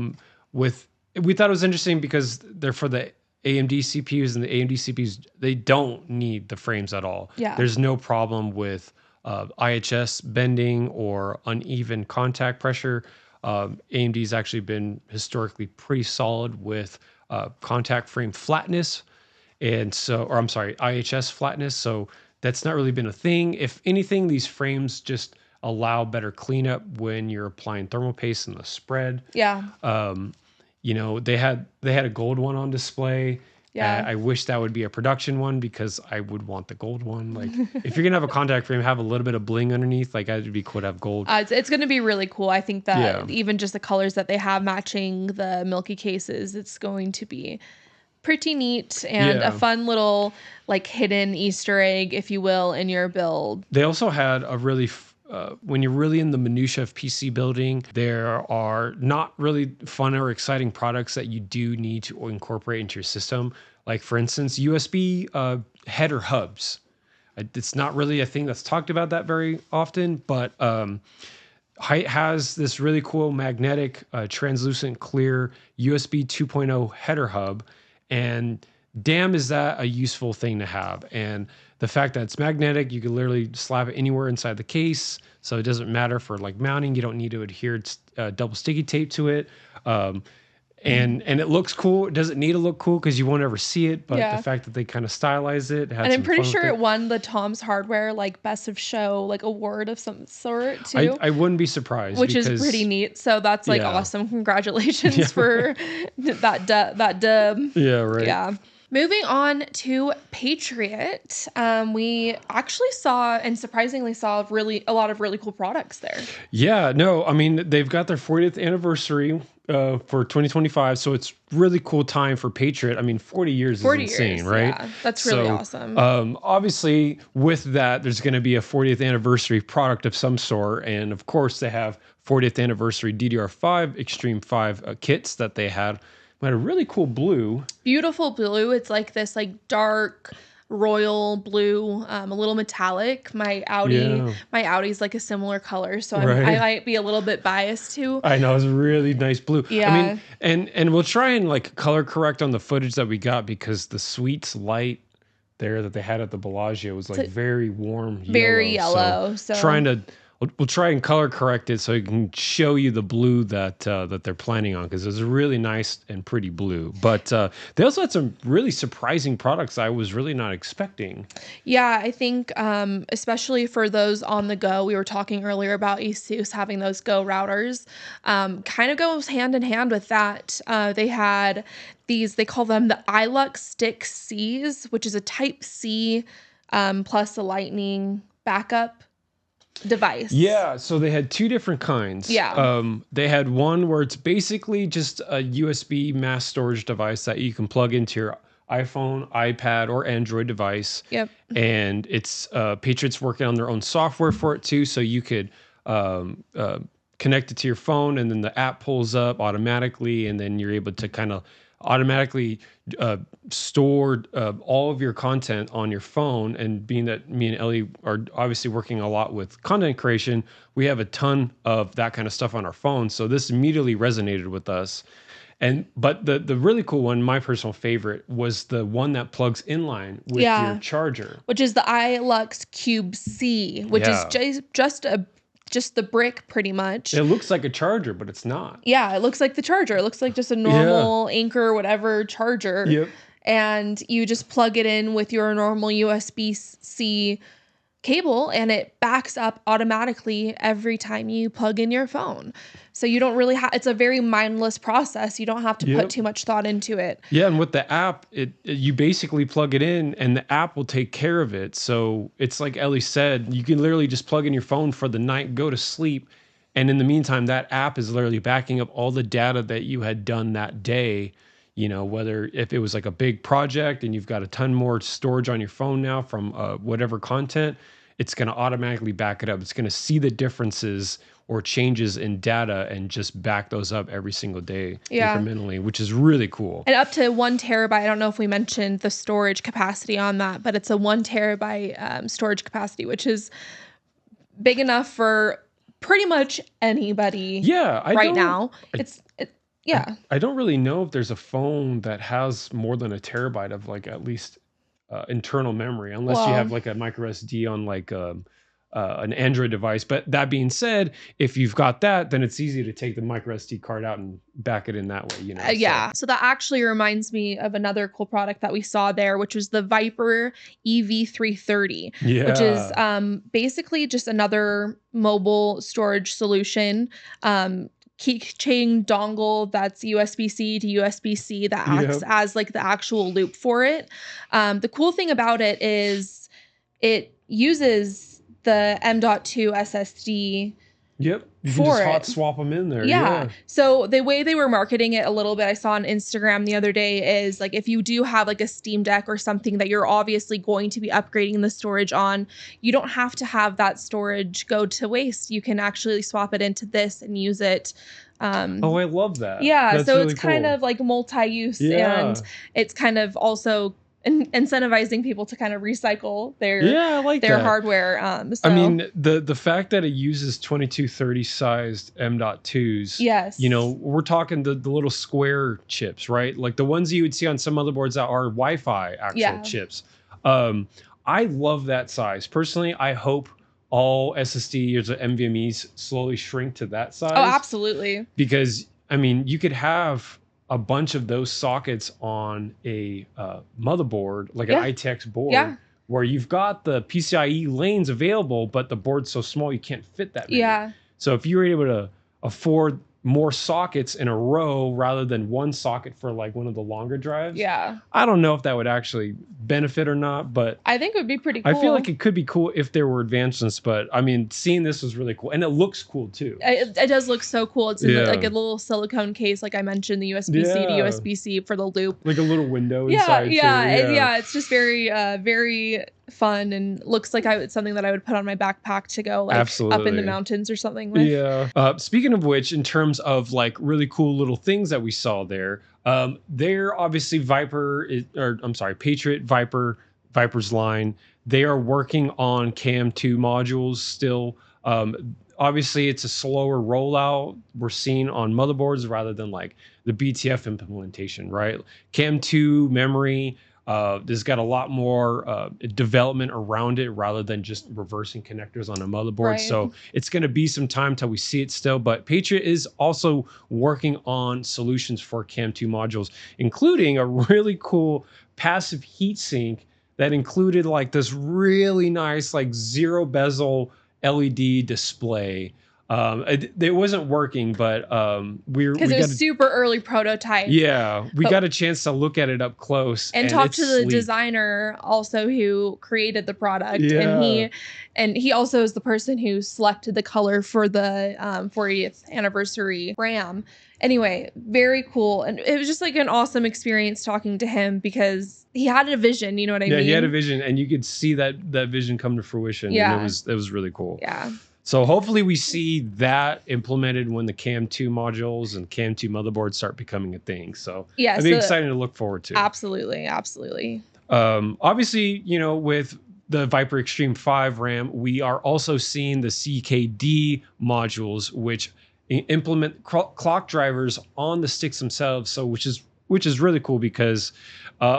We thought it was interesting because they're for the AMD CPUs, and the AMD CPUs, they don't need the frames at all. Yeah. There's no problem with IHS bending or uneven contact pressure. AMD's actually been historically pretty solid with contact frame flatness, IHS flatness. So that's not really been a thing. If anything, these frames just allow better cleanup when you're applying thermal paste in the spread. Yeah. They had a gold one on display. Yeah. I wish that would be a production one because I would want the gold one. Like if you're going to have a contact frame, have a little bit of bling underneath. Like it'd be cool to have gold. It's going to be really cool. I think that even just the colors that they have matching the Milky cases, it's going to be pretty neat and a fun little like hidden Easter egg, if you will, in your build. They also had a really when you're really in the minutia of PC building, there are not really fun or exciting products that you do need to incorporate into your system. Like for instance, USB header hubs. It's not really a thing that's talked about that very often, but Hyte has this really cool magnetic, translucent, clear USB 2.0 header hub, and damn, is that a useful thing to have. And the fact that it's magnetic, you can literally slap it anywhere inside the case. So it doesn't matter for like mounting. You don't need to adhere double sticky tape to it. And it looks cool. It doesn't need to look cool because you won't ever see it. But the fact that they kind of stylize it. And I'm pretty sure it won the Tom's Hardware like best of show like award of some sort too. I wouldn't be surprised. Which is pretty neat. So that's like awesome. Congratulations for that dub. Yeah, right. Yeah. Moving on to Patriot, we actually saw and surprisingly saw a lot of really cool products there. Yeah, no, I mean, they've got their 40th anniversary for 2025, so it's really cool time for Patriot. I mean, 40 years is insane, right? Yeah, that's really awesome. Obviously, with that, there's going to be a 40th anniversary product of some sort, and of course, they have 40th anniversary DDR5 Extreme 5 kits that they had. Had a really cool blue. Beautiful blue. It's like this like dark royal blue, a little metallic. My Audi's like a similar color, so I might be a little bit biased too. I know, it's a really nice blue. Yeah. I mean, and we'll try and like color correct on the footage that we got because the Sweets light there that they had at the Bellagio was like very warm yellow. Very yellow. So we'll try and color correct it so it can show you the blue that they're planning on because it's a really nice and pretty blue. But they also had some really surprising products I was really not expecting. Yeah, I think especially for those on the go, we were talking earlier about Asus having those Go routers. Kind of goes hand in hand with that. They had these, they call them the iLux Stick Cs, which is a Type C plus a Lightning backup device. Yeah, so they had two different kinds. Yeah. They had one where it's basically just a USB mass storage device that you can plug into your iPhone, iPad, or Android device. Yep. And it's Patriot's working on their own software for it too, so you could connect it to your phone, and then the app pulls up automatically, and then you're able to kind of automatically store all of your content on your phone. And being that me and Ellie are obviously working a lot with content creation, we have a ton of that kind of stuff on our phone. So this immediately resonated with us. But the really cool one, my personal favorite, was the one that plugs inline with your charger, which is the iLux Cube C, which is just the brick pretty much. It looks like a charger, but it's not. Yeah, it looks like the charger. It looks like just a normal Anchor, whatever charger. Yep. And you just plug it in with your normal USB-C cable, and it backs up automatically every time you plug in your phone. So you don't really it's a very mindless process. You don't have to put too much thought into it. Yeah, and with the app, you basically plug it in and the app will take care of it. So it's like Ellie said, you can literally just plug in your phone for the night, go to sleep, and in the meantime, that app is literally backing up all the data that you had done that day. You know, whether if it was like a big project and you've got a ton more storage on your phone now from whatever content, it's going to automatically back it up. It's going to see the differences or changes in data and just back those up every single day incrementally, which is really cool. And up to 1 terabyte. I don't know if we mentioned the storage capacity on that, but it's a 1 terabyte storage capacity, which is big enough for pretty much anybody. Yeah, I don't really know if there's a phone that has more than a terabyte of like at least internal memory, unless you have like a micro SD on like an Android device. But that being said, if you've got that, then it's easy to take the micro SD card out and back it in that way, you know? So that actually reminds me of another cool product that we saw there, which was the Viper EV330, which is basically just another mobile storage solution. Keychain dongle that's USB-C to USB-C that acts as like the actual loop for it. The cool thing about it is it uses the M.2 SSD. Yep. You can just hot swap them in there. Yeah. So the way they were marketing it a little bit, I saw on Instagram the other day, is like if you do have like a Steam Deck or something that you're obviously going to be upgrading the storage on, you don't have to have that storage go to waste. You can actually swap it into this and use it. I love that. Yeah. That's so really it's kind of like multi-use, and it's kind of also incentivizing people to kind of recycle their hardware. I mean, the fact that it uses 2230 sized M.2s. Yes. You know, we're talking the little square chips, right? Like the ones you would see on some motherboards that are Wi-Fi actual chips. I love that size. Personally, I hope all SSDs or NVMe's slowly shrink to that size. Oh, absolutely. Because, I mean, you could have a bunch of those sockets on a motherboard, like an ITX board, where you've got the PCIe lanes available, but the board's so small you can't fit that many. Yeah. So if you were able to afford more sockets in a row rather than one socket for like one of the longer drives, I don't know if that would actually benefit or not, but I think it would be pretty cool. I feel like it could be cool if there were advancements, but I mean, seeing this was really cool, and it looks cool too. It does look so cool. It's in like a little silicone case, like I mentioned, the USB-C to USB-C for the loop, like a little window inside. It's just very very fun, and looks like it's something that I would put on my backpack to go like up in the mountains or something with. Speaking of which, in terms of like really cool little things that we saw there, they're obviously Patriot Viper's line. They are working on CAM2 modules still. Obviously it's a slower rollout we're seeing on motherboards rather than like the BTF implementation, right? CAM2 memory, there's got a lot more development around it rather than just reversing connectors on a motherboard. So it's going to be some time till we see it still. But Patriot is also working on solutions for CAM2 modules, including a really cool passive heatsink that included like this really nice like zero bezel LED display. It wasn't working, but because it was super early prototype. Yeah, we got a chance to look at it up close and talk to the designer also who created the product, and he also is the person who selected the color for the 40th anniversary RAM. Anyway, very cool. And it was just like an awesome experience talking to him because he had a vision, you know what I mean? Yeah, he had a vision, and you could see that vision come to fruition. Yeah. And it was really cool. Yeah. So hopefully we see that implemented when the Cam 2 modules and Cam 2 motherboards start becoming a thing. So yeah, it'd be exciting to look forward to. Absolutely. Absolutely. Obviously, you know, with the Viper Extreme 5 RAM, we are also seeing the CKD modules, which implement clock drivers on the sticks themselves. So which is really cool because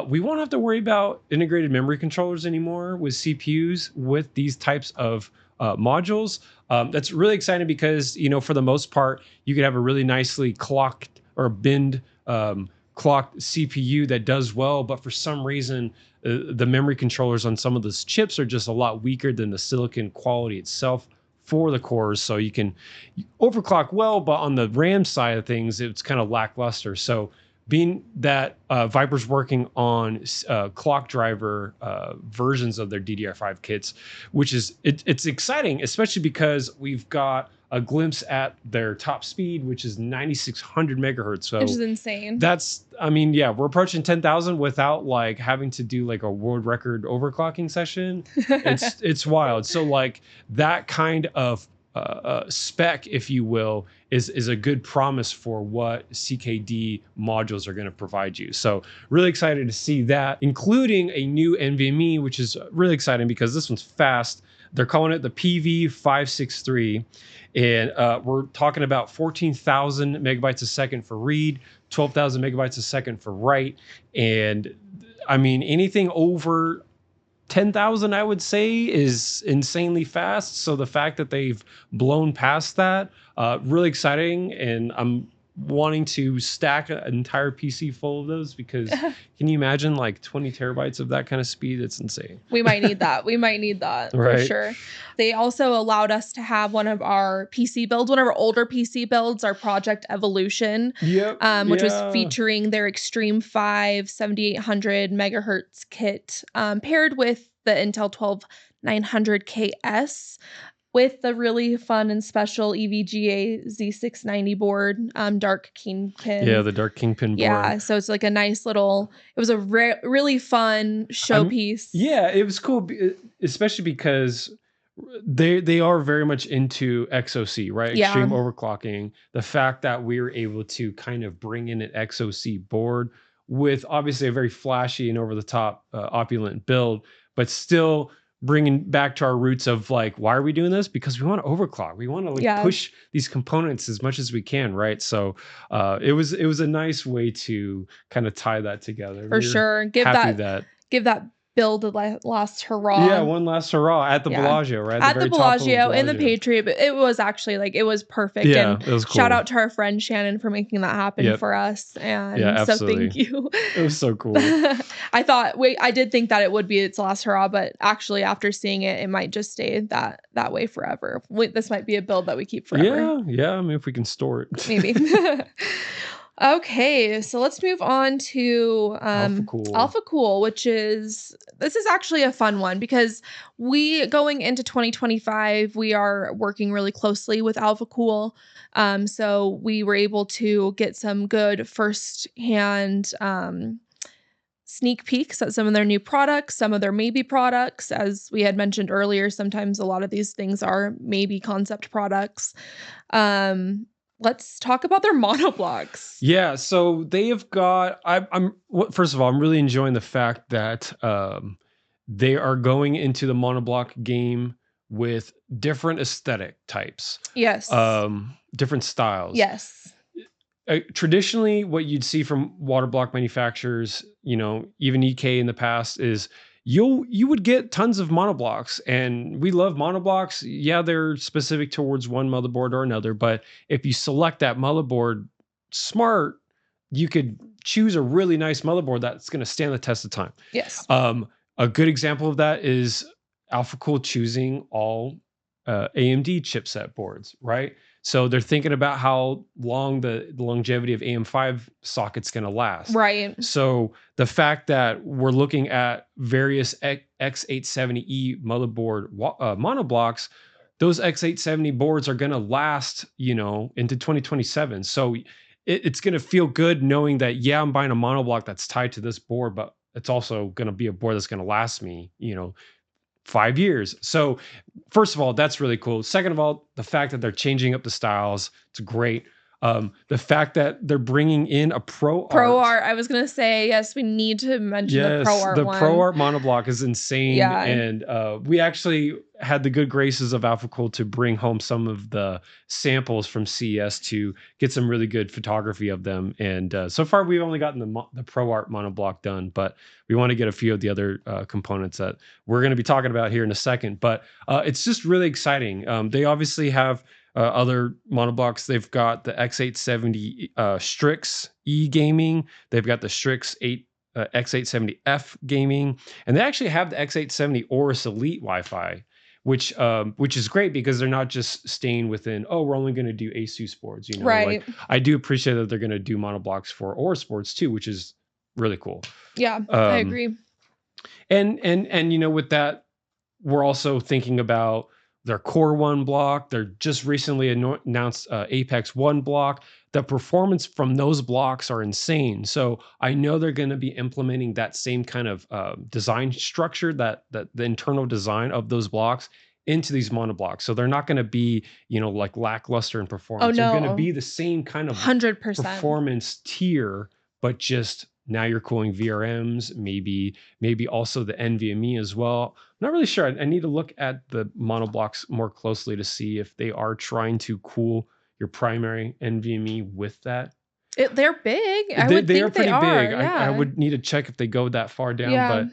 we won't have to worry about integrated memory controllers anymore with CPUs with these types of modules. That's really exciting because, you know, for the most part, you could have a really nicely clocked or binned clocked CPU that does well, but for some reason, the memory controllers on some of those chips are just a lot weaker than the silicon quality itself for the cores. So you can overclock well, but on the RAM side of things, it's kind of lackluster. So being that Viper's working on clock driver versions of their DDR5 kits, which is it's exciting, especially because we've got a glimpse at their top speed, which is 9600 megahertz. So which is insane. That's, I mean, yeah, we're approaching 10,000 without like having to do like a world record overclocking session. It's wild. So like that kind of spec, if you will, is a good promise for what CKD modules are going to provide you. So really excited to see that, including a new NVMe, which is really exciting because this one's fast. They're calling it the PV563. And we're talking about 14,000 megabytes a second for read, 12,000 megabytes a second for write. And I mean, anything over 10,000, I would say, is insanely fast. So the fact that they've blown past that, really exciting. And I'm wanting to stack an entire PC full of those because can you imagine like 20 terabytes of that kind of speed? It's insane. We might need that. We might need that Right. for sure. They also allowed us to have one of our PC builds, one of our older PC builds, our Projekt Evolution, which was featuring their Extreme 5 7800 megahertz kit paired with the Intel 12900KS. With the really fun and special EVGA Z690 board, Dark Kingpin. Yeah, the Dark Kingpin board. Yeah, so it's like a nice little, it was a really fun showpiece. Yeah, it was cool, especially because they are very much into XOC, right? Yeah. Extreme overclocking. The fact that we were able to kind of bring in an XOC board with obviously a very flashy and over the top opulent build, but still bringing back to our roots of like, why are we doing this? Because we want to overclock. We want to like push these components as much as we can, right? So it was a nice way to kind of tie that together. For sure. Give that build a last hurrah. Yeah, one last hurrah at the Bellagio, right? At the Bellagio and the Patriot. But it was actually like, it was perfect. Yeah, and it was cool. Shout out to our friend Shannon for making that happen for us. And so thank you. It was so cool. I did think that it would be its last hurrah, but actually after seeing it, it might just stay that way forever. This might be a build that we keep forever. Yeah. I mean, if we can store it. Maybe. Okay, so let's move on to Alphacool, which is actually a fun one because going into 2025, we are working really closely with Alphacool. So we were able to get some good first-hand sneak peeks at some of their new products, some of their maybe products. As we had mentioned earlier, sometimes a lot of these things are maybe concept products. Let's talk about their monoblocks. Yeah, so they have got. First of all, I'm really enjoying the fact that they are going into the monoblock game with different aesthetic types. Yes. Different styles. Yes. Traditionally, what you'd see from water block manufacturers, you know, even EK in the past, is you would get tons of monoblocks, and we love monoblocks. Yeah, they're specific towards one motherboard or another, but if you select that motherboard smart, you could choose a really nice motherboard that's going to stand the test of time. Yes. A good example of that is Alphacool choosing all AMD chipset boards, right? So they're thinking about how long the longevity of AM5 socket's going to last. Right. So the fact that we're looking at various X870E motherboard monoblocks, those X870 boards are going to last, you know, into 2027. So it's going to feel good knowing that, yeah, I'm buying a monoblock that's tied to this board, but it's also going to be a board that's going to last me, 5 years. So first of all, that's really cool. Second of all, the fact that they're changing up the styles, it's great. The fact that they're bringing in a pro art. I was gonna say, yes, we need to mention the pro Yes, art the one. pro art monoblock is insane. Yeah. And we actually had the good graces of Alphacool to bring home some of the samples from CES to get some really good photography of them. And so far, we've only gotten the pro art monoblock done, but we want to get a few of the other components that we're going to be talking about here in a second. But it's just really exciting. They obviously have other monoblocks. They've got the X870 Strix E gaming. They've got the Strix X870F gaming, and they actually have the X870 Aorus Elite Wi-Fi, which is great because they're not just staying within, we're only going to do Asus boards. Right. Like, I do appreciate that they're going to do monoblocks for Aorus boards too, which is really cool. Yeah, I agree. And with that, we're also thinking about their Core 1 block. They're just recently announced Apex 1 block. The performance from those blocks are insane. So I know they're going to be implementing that same kind of design structure, that the internal design of those blocks into these monoblocks. So they're not going to be, like lackluster in performance. Oh, no. They're going to be the same kind of 100% performance tier, but just now you're cooling VRMs, maybe also the NVMe as well. I'm not really sure. I need to look at the monoblocks more closely to see if they are trying to cool your primary NVMe with that. They're big. They are pretty big. Yeah. I would need to check if they go that far down, Yeah. but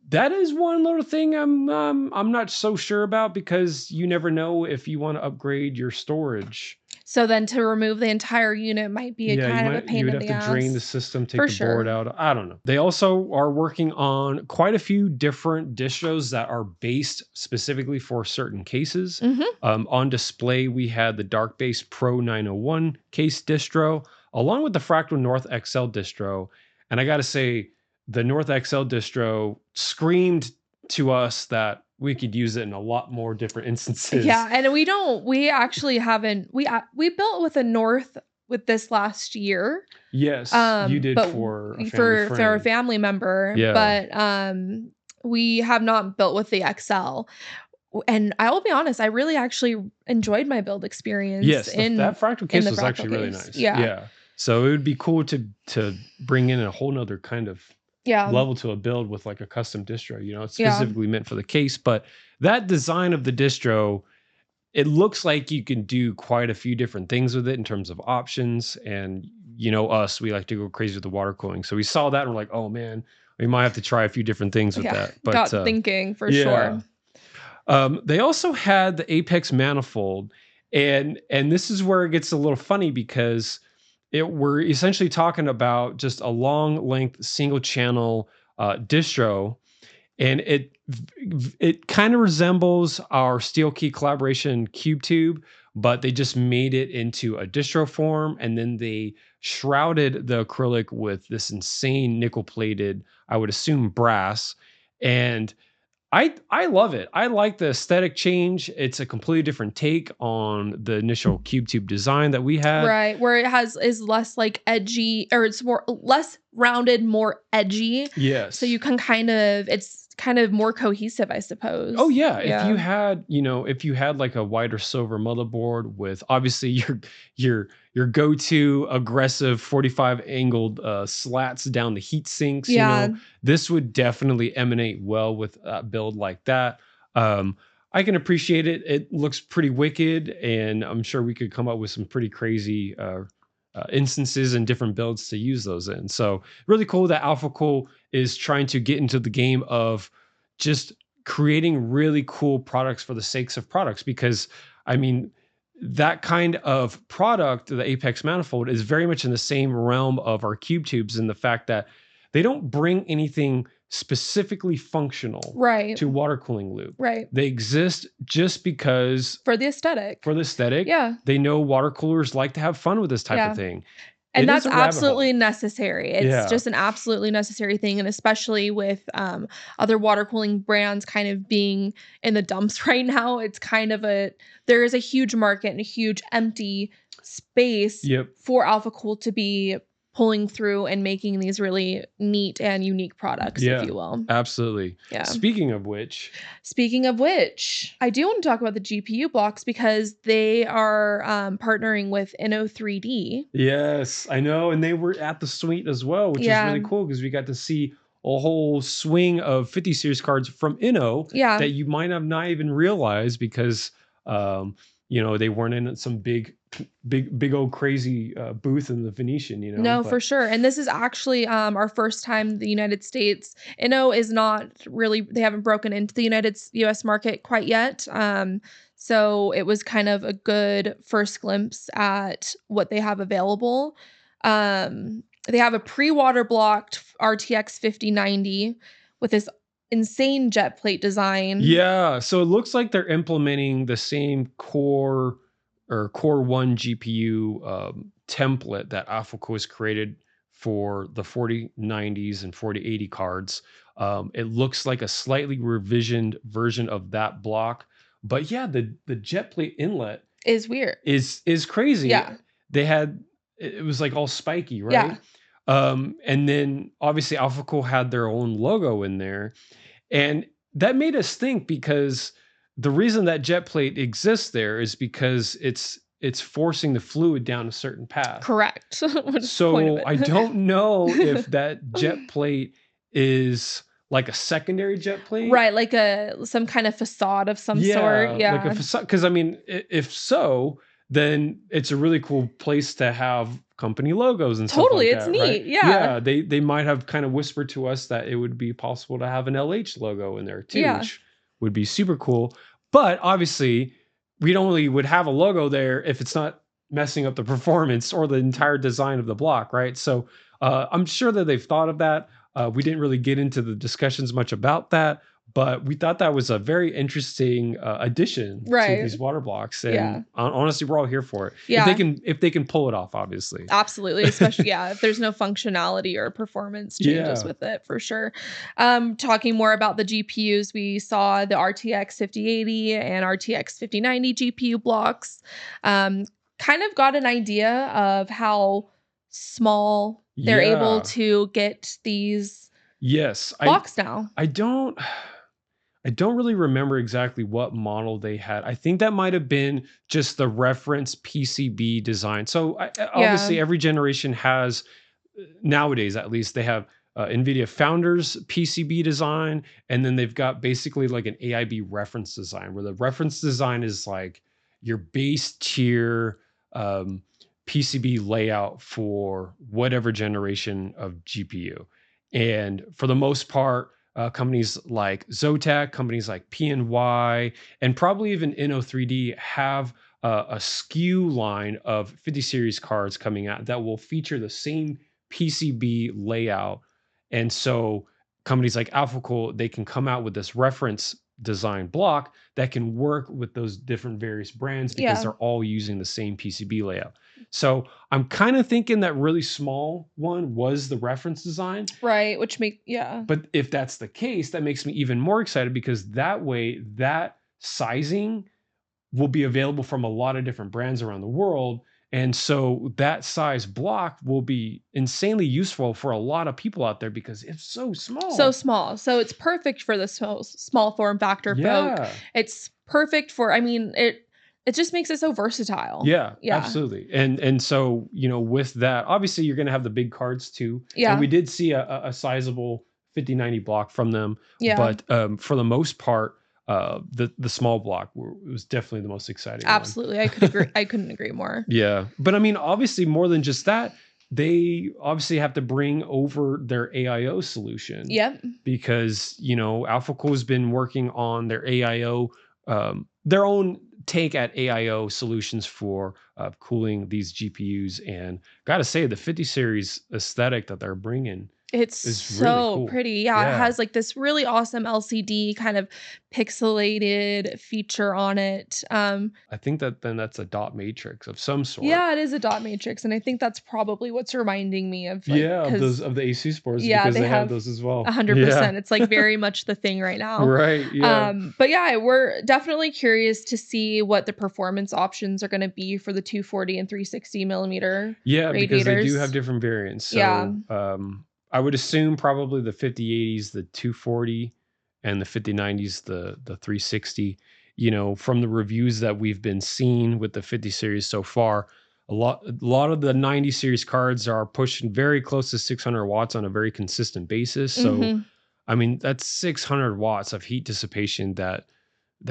that is one little thing I'm not so sure about, because you never know if you want to upgrade your storage. So then to remove the entire unit might be a kind of a pain in the ass. You would have to drain the system, take the board out. I don't know. They also are working on quite a few different distros that are based specifically for certain cases. Mm-hmm. On display, we had the Darkbase Pro 901 case distro, along with the Fractal North XL distro. And I got to say, the North XL distro screamed to us that we could use it in a lot more different instances. Yeah, and we actually haven't, we built with a North with this last year. Yes, you did for a family member. Yeah. But we have not built with the XL. And I will be honest, I really actually enjoyed my build experience. Yes, that fractal case was actually really nice. Yeah. So it would be cool to bring in a whole nother kind of level to a build with like a custom distro. It's specifically meant for the case. But that design of the distro, it looks like you can do quite a few different things with it in terms of options. And us, we like to go crazy with the water cooling. So we saw that and we're like, oh man, we might have to try a few different things with that. But got thinking for sure. They also had the Apex manifold, and this is where it gets a little funny, because we're essentially talking about just a long length single channel distro, and it kind of resembles our SteelKey collaboration CubeTube, but they just made it into a distro form, and then they shrouded the acrylic with this insane nickel plated, I would assume, brass. And I love it. I like the aesthetic change. It's a completely different take on the initial CubeTube design that we had. Right, where it is less like edgy, or it's less rounded, more edgy. Yes. So you can it's kind of more cohesive, I suppose. Oh yeah. If you had like a wider silver motherboard with obviously your go-to aggressive 45 angled slats down the heat sinks, this would definitely emanate well with a build like that. I can appreciate it. It looks pretty wicked, and I'm sure we could come up with some pretty crazy instances and different builds to use those in. So really cool that Alphacool is trying to get into the game of just creating really cool products for the sakes of products, because I mean, that kind of product, the Apex manifold, is very much in the same realm of our cube tubes, in the fact that they don't bring anything specifically functional to water cooling loop. Right. They exist just because for the aesthetic. Yeah. They know water coolers like to have fun with this type of thing. And It is that's a rabbit absolutely hole. necessary. It's Yeah. just an absolutely necessary thing, and especially with, other water cooling brands kind of being in the dumps right now, it's kind of there is a huge market and a huge empty space Yep. for Alphacool to be pulling through and making these really neat and unique products, if Yeah. you will. Absolutely. Yeah. Speaking of which, Speaking of which, I do want to talk about the GPU blocks because they are partnering with Inno3D. yes, I know, and they were at the suite as well, which is Yeah. really cool because we got to see a whole swing of 50 series cards from Inno Yeah. that you might have not even realized because they weren't in some big old crazy booth in the Venetian, No, for but sure. And this is actually our first time in the United States. Inno is not really, they haven't broken into the US market quite yet. So it was kind of a good first glimpse at what they have available. They have a pre-water blocked RTX 5090 with this insane jet plate design. yeah, so it looks like they're implementing the same core or core one GPU template that Alphacool has created for the 4090s and 4080 cards. It looks like a slightly revisioned version of that block, but yeah, the jet plate inlet Is weird. is crazy. Yeah. They had it was like all spiky, Yeah. right? And then obviously Alphacool had their own logo in there. And that made us think because the reason that jet plate exists there is because it's forcing the fluid down a certain path. Correct. What is the point of So it? I don't know if that jet plate is like a secondary jet plate. Right, like some kind of facade of some sort. Yeah, like a Yeah. facade. Because I mean, if so, then it's a really cool place to have company logos and stuff Totally, like it's that, right? neat. Yeah. Yeah, they might have kind of whispered to us that it would be possible to have an LH logo in there too, Yeah. which would be super cool. But obviously, we only would have a logo there if it's not messing up the performance or the entire design of the block, right? So I'm sure that they've thought of that. We didn't really get into the discussions much about that, but we thought that was a very interesting addition to Right. these water blocks, Yeah. and honestly, we're all here for it. Yeah. If they can pull it off, obviously. Absolutely, especially if there's no functionality or performance changes Yeah. with it, for sure. Talking more about the GPUs, we saw the RTX 5080 and RTX 5090 GPU blocks. Kind of got an idea of how small they're able Yeah. to get these Yes, blocks now. I don't really remember exactly what model they had. I think that might have been just the reference PCB design. So obviously, every generation has nowadays, at least, they have NVIDIA Founders PCB design, and then they've got basically like an AIB reference design, where the reference design is like your base tier PCB layout for whatever generation of GPU. And for the most part, companies like Zotac, companies like PNY, and probably even Inno3D have a SKU line of 50 series cards coming out that will feature the same PCB layout. And so companies like Alphacool, they can come out with this reference design block that can work with those different various brands because they're all using the same PCB layout. So I'm kind of thinking that really small one was the reference design. Right, which But if that's the case, that makes me even more excited because that way that sizing will be available from a lot of different brands around the world. And so that size block will be insanely useful for a lot of people out there because it's so small. So small. So it's perfect for the small form factor folk. It's perfect for, it just makes it so versatile. Yeah, absolutely. And so, with that, obviously you're going to have the big cards too. Yeah. And we did see a sizable 5090 block from them. Yeah. But for the most part, the small block was definitely the most exciting Absolutely. one. I could agree. I couldn't agree more. Yeah. But I mean, obviously more than just that, they obviously have to bring over their AIO solution. Yep. Because, Alphacool has been working on their AIO, their own take at AIO solutions for cooling these GPUs. And got to say, the 50 series aesthetic that they're bringing It's is really so cool. pretty. Yeah, it Yeah. has like this really awesome LCD kind of pixelated feature on it. I think that then that's a dot matrix of some sort. Yeah, it is a dot matrix, and I think that's probably what's reminding me of like Yeah, of those because of the Asus boards yeah, because they they have have those as well. Yeah. 100%. It's like very much the thing right now. Right. Yeah. But yeah, we're definitely curious to see what the performance options are going to be for the 240 and 360 millimeter Yeah, because they do have radiators. different variants. Yeah. So I would assume probably the 5080s, the 240, and the 5090s, the 360. From the reviews that we've been seeing with the 50 series so far, a lot of the 90 series cards are pushing very close to 600 watts on a very consistent basis. So Hmm. I mean, that's 600 watts of heat dissipation that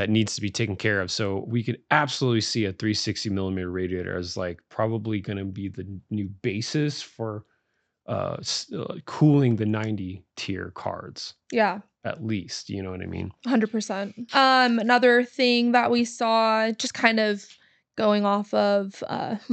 needs to be taken care of. So we could absolutely see a 360 millimeter radiator as like probably going to be the new basis for cooling the 90 tier cards, Yeah. at least. You know what I mean? 100%. Another thing that we saw, just kind of going off of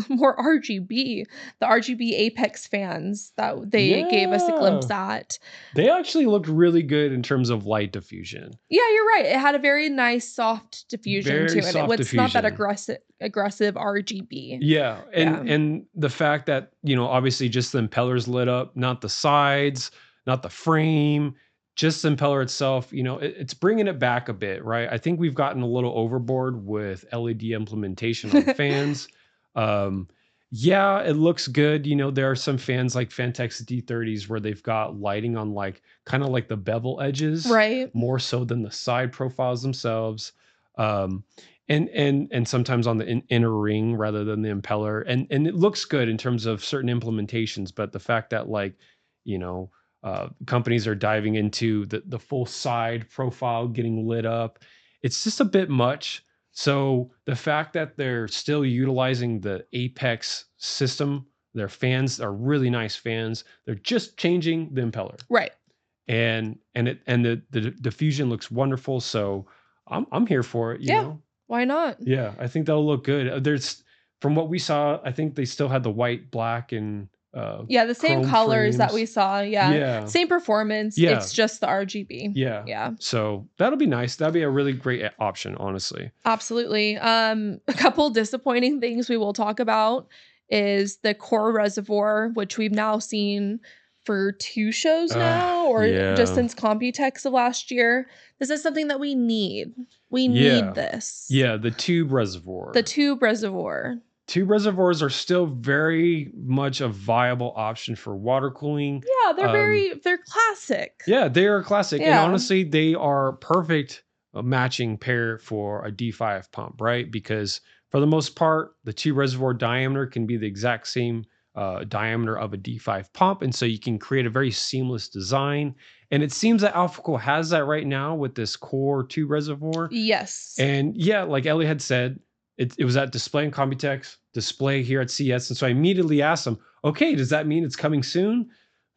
more RGB, the RGB Apex fans that they gave us a glimpse Yeah. at. They actually looked really good in terms of light diffusion. Yeah, you're right. It had a very nice soft diffusion to Very it. soft It's not that diffusion. aggressive RGB. Yeah, and Yeah. and the fact that, obviously just the impellers lit up, not the sides, not the frame, just the impeller itself, it's bringing it back a bit, right? I think we've gotten a little overboard with LED implementation on fans. Um, yeah, it looks good. There are some fans like Fantex D30s where they've got lighting on like kind of like the bevel edges Right. more so than the side profiles themselves. Um, and sometimes on the inner ring rather than the impeller, and it looks good in terms of certain implementations, but the fact that like you know companies are diving into the full side profile getting lit up, it's just a bit much. So the fact that they're still utilizing the Apex system, their fans are really nice fans, they're just changing the impeller, Right. and the diffusion looks wonderful. So I'm here for it. Yeah. Why not? Yeah, I think that'll look good. There's From what we saw, I think they still had the white, black, and Yeah, the same chrome colors that we frames. saw. Yeah. Yeah, Same performance. yeah, It's just the RGB. yeah. Yeah. So that'll be nice. That'll be a really great option, honestly. Absolutely. A couple disappointing things we will talk about is the core reservoir, which we've now seen for 2 shows now, or just Yeah, since Computex of last year. This is something that we need. We need yeah, this. yeah. The tube The reservoir. tube reservoir. Tube reservoirs are still very much a viable option for water cooling. Yeah, Um, they're classic. Yeah, they are classic. And Yeah. honestly, they are perfect matching pair for a D5 pump, right? Because for the most part, the two reservoir diameter can be the exact same diameter of a D5 pump. And so you can create a very seamless design. And it seems that Alphacool has that right now with this core two reservoir. Yes. And yeah, like Ellie had said, it was at display in Computex, display here at CES. And so I immediately asked them, okay, does that mean it's coming soon?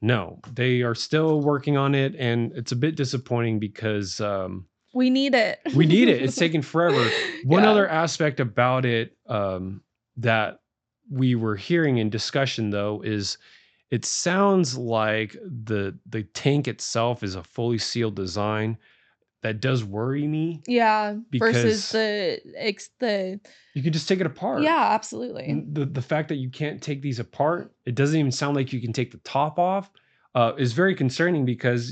No, they are still working on it, and it's a bit disappointing because We need it. we need it. It's taking forever. One Yeah. other aspect about it that we were hearing in discussion, though, is it sounds like the tank itself is a fully sealed design. That does worry me Yeah, versus because the you can just take it apart. yeah, absolutely. The fact that you can't take these apart, it doesn't even sound like you can take the top off, is very concerning because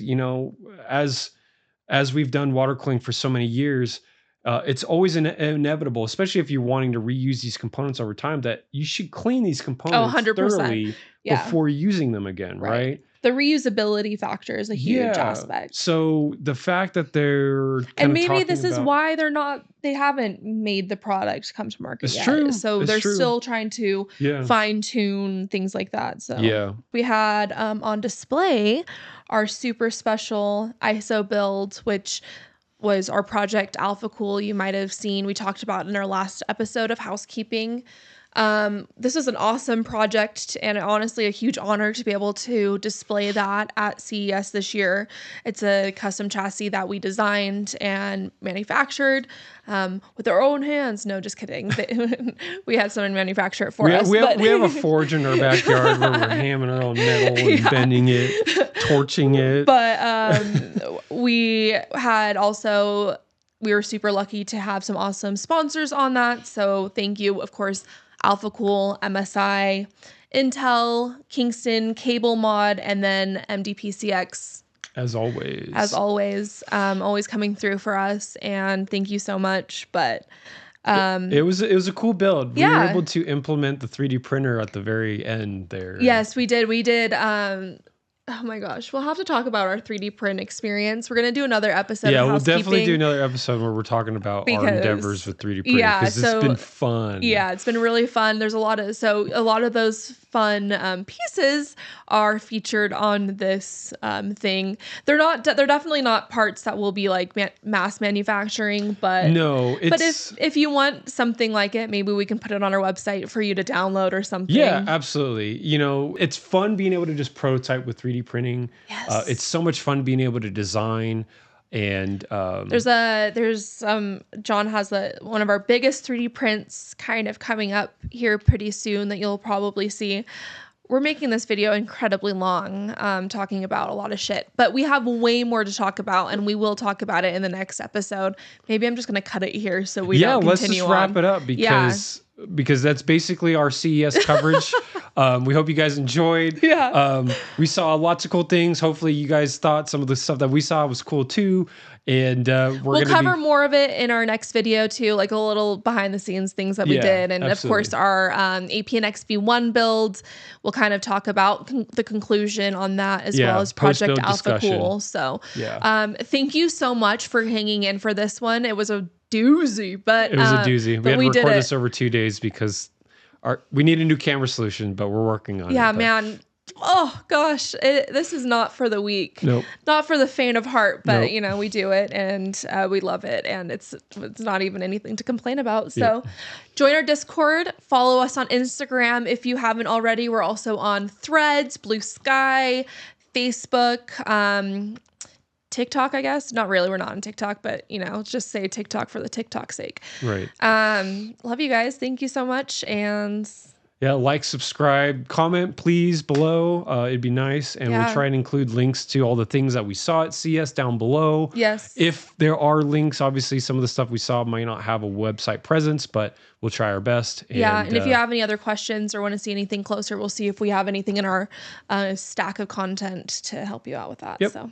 as we've done water cooling for so many years, it's always inevitable, especially if you're wanting to reuse these components over time, that you should clean these Oh, components 100%. thoroughly Yeah. before using them again, right? The reusability factor is a huge Yeah. aspect. So the fact that they're And kind of maybe talking this is about- why they haven't made the product come to market It's yet. true. So It's they're true. still trying to Yeah. fine tune things like that. So Yeah. we had on display our super special ISO build, which was our Projekt Alphacool. You might have seen, we talked about in our last episode of HausKeeping. This was an awesome project and honestly a huge honor to be able to display that at CES this year. It's a custom chassis that we designed and manufactured with our own hands. No, just kidding. We had someone manufacture it for us. We have a forge in our backyard where we're hammering our own metal and bending it, torching it. But we were super lucky to have some awesome sponsors on that. So thank you, of course, Alphacool, MSI, Intel, Kingston, Cable Mod, and then MDPCX. As always. Always coming through for us. And thank you so much. But it was a cool build. We were able to implement the 3D printer at the very end there. Yes, we did. Oh my gosh. We'll have to talk about our 3D print experience. We're going to do another episode of we'll definitely do another episode where we're talking about our endeavors with 3D printing. Because it's been fun. Yeah, it's been really fun. There's a lot of those fun pieces are featured on this thing. They're definitely not parts that will be like mass manufacturing, but no, but if you want something like it, maybe we can put it on our website for you to download or something. Yeah, absolutely. It's fun being able to just prototype with 3D printing. Yes. It's so much fun being able to design. And John has one of our biggest 3D prints kind of coming up here pretty soon that you'll probably see. We're making this video incredibly long, talking about a lot of shit, but we have way more to talk about, and we will talk about it in the next episode. Maybe I'm just going to cut it here so we don't continue on. Let's just wrap it up because that's basically our CES coverage. We hope you guys enjoyed. We saw lots of cool things. Hopefully you guys thought some of the stuff that we saw was cool too. And we'll cover more of it in our next video too, like a little behind the scenes things that we did. And of course our APN XB1 build, we'll kind of talk about the conclusion on that as well as Projekt Alphacool. So thank you so much for hanging in for this one. It was a doozy, but it was a doozy. We had to record this over 2 days because we need a new camera solution, but we're working on it. Yeah, man. Oh gosh, this is not for the weak. Nope. Not for the faint of heart, but we do it and we love it, and it's not even anything to complain about. So join our Discord, follow us on Instagram if you haven't already. We're also on Threads, Blue Sky, Facebook, TikTok, I guess. Not really, we're not on TikTok, but just say TikTok for the TikTok's sake. Right. Love you guys. Thank you so much. And like, subscribe, comment, please, below. It'd be nice. And we'll try and include links to all the things that we saw at CES down below. Yes. If there are links, obviously some of the stuff we saw might not have a website presence, but we'll try our best. And if you have any other questions or want to see anything closer, we'll see if we have anything in our stack of content to help you out with that. Yep. So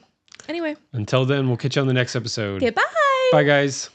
anyway. Until then, we'll catch you on the next episode. Okay, bye. Bye, guys.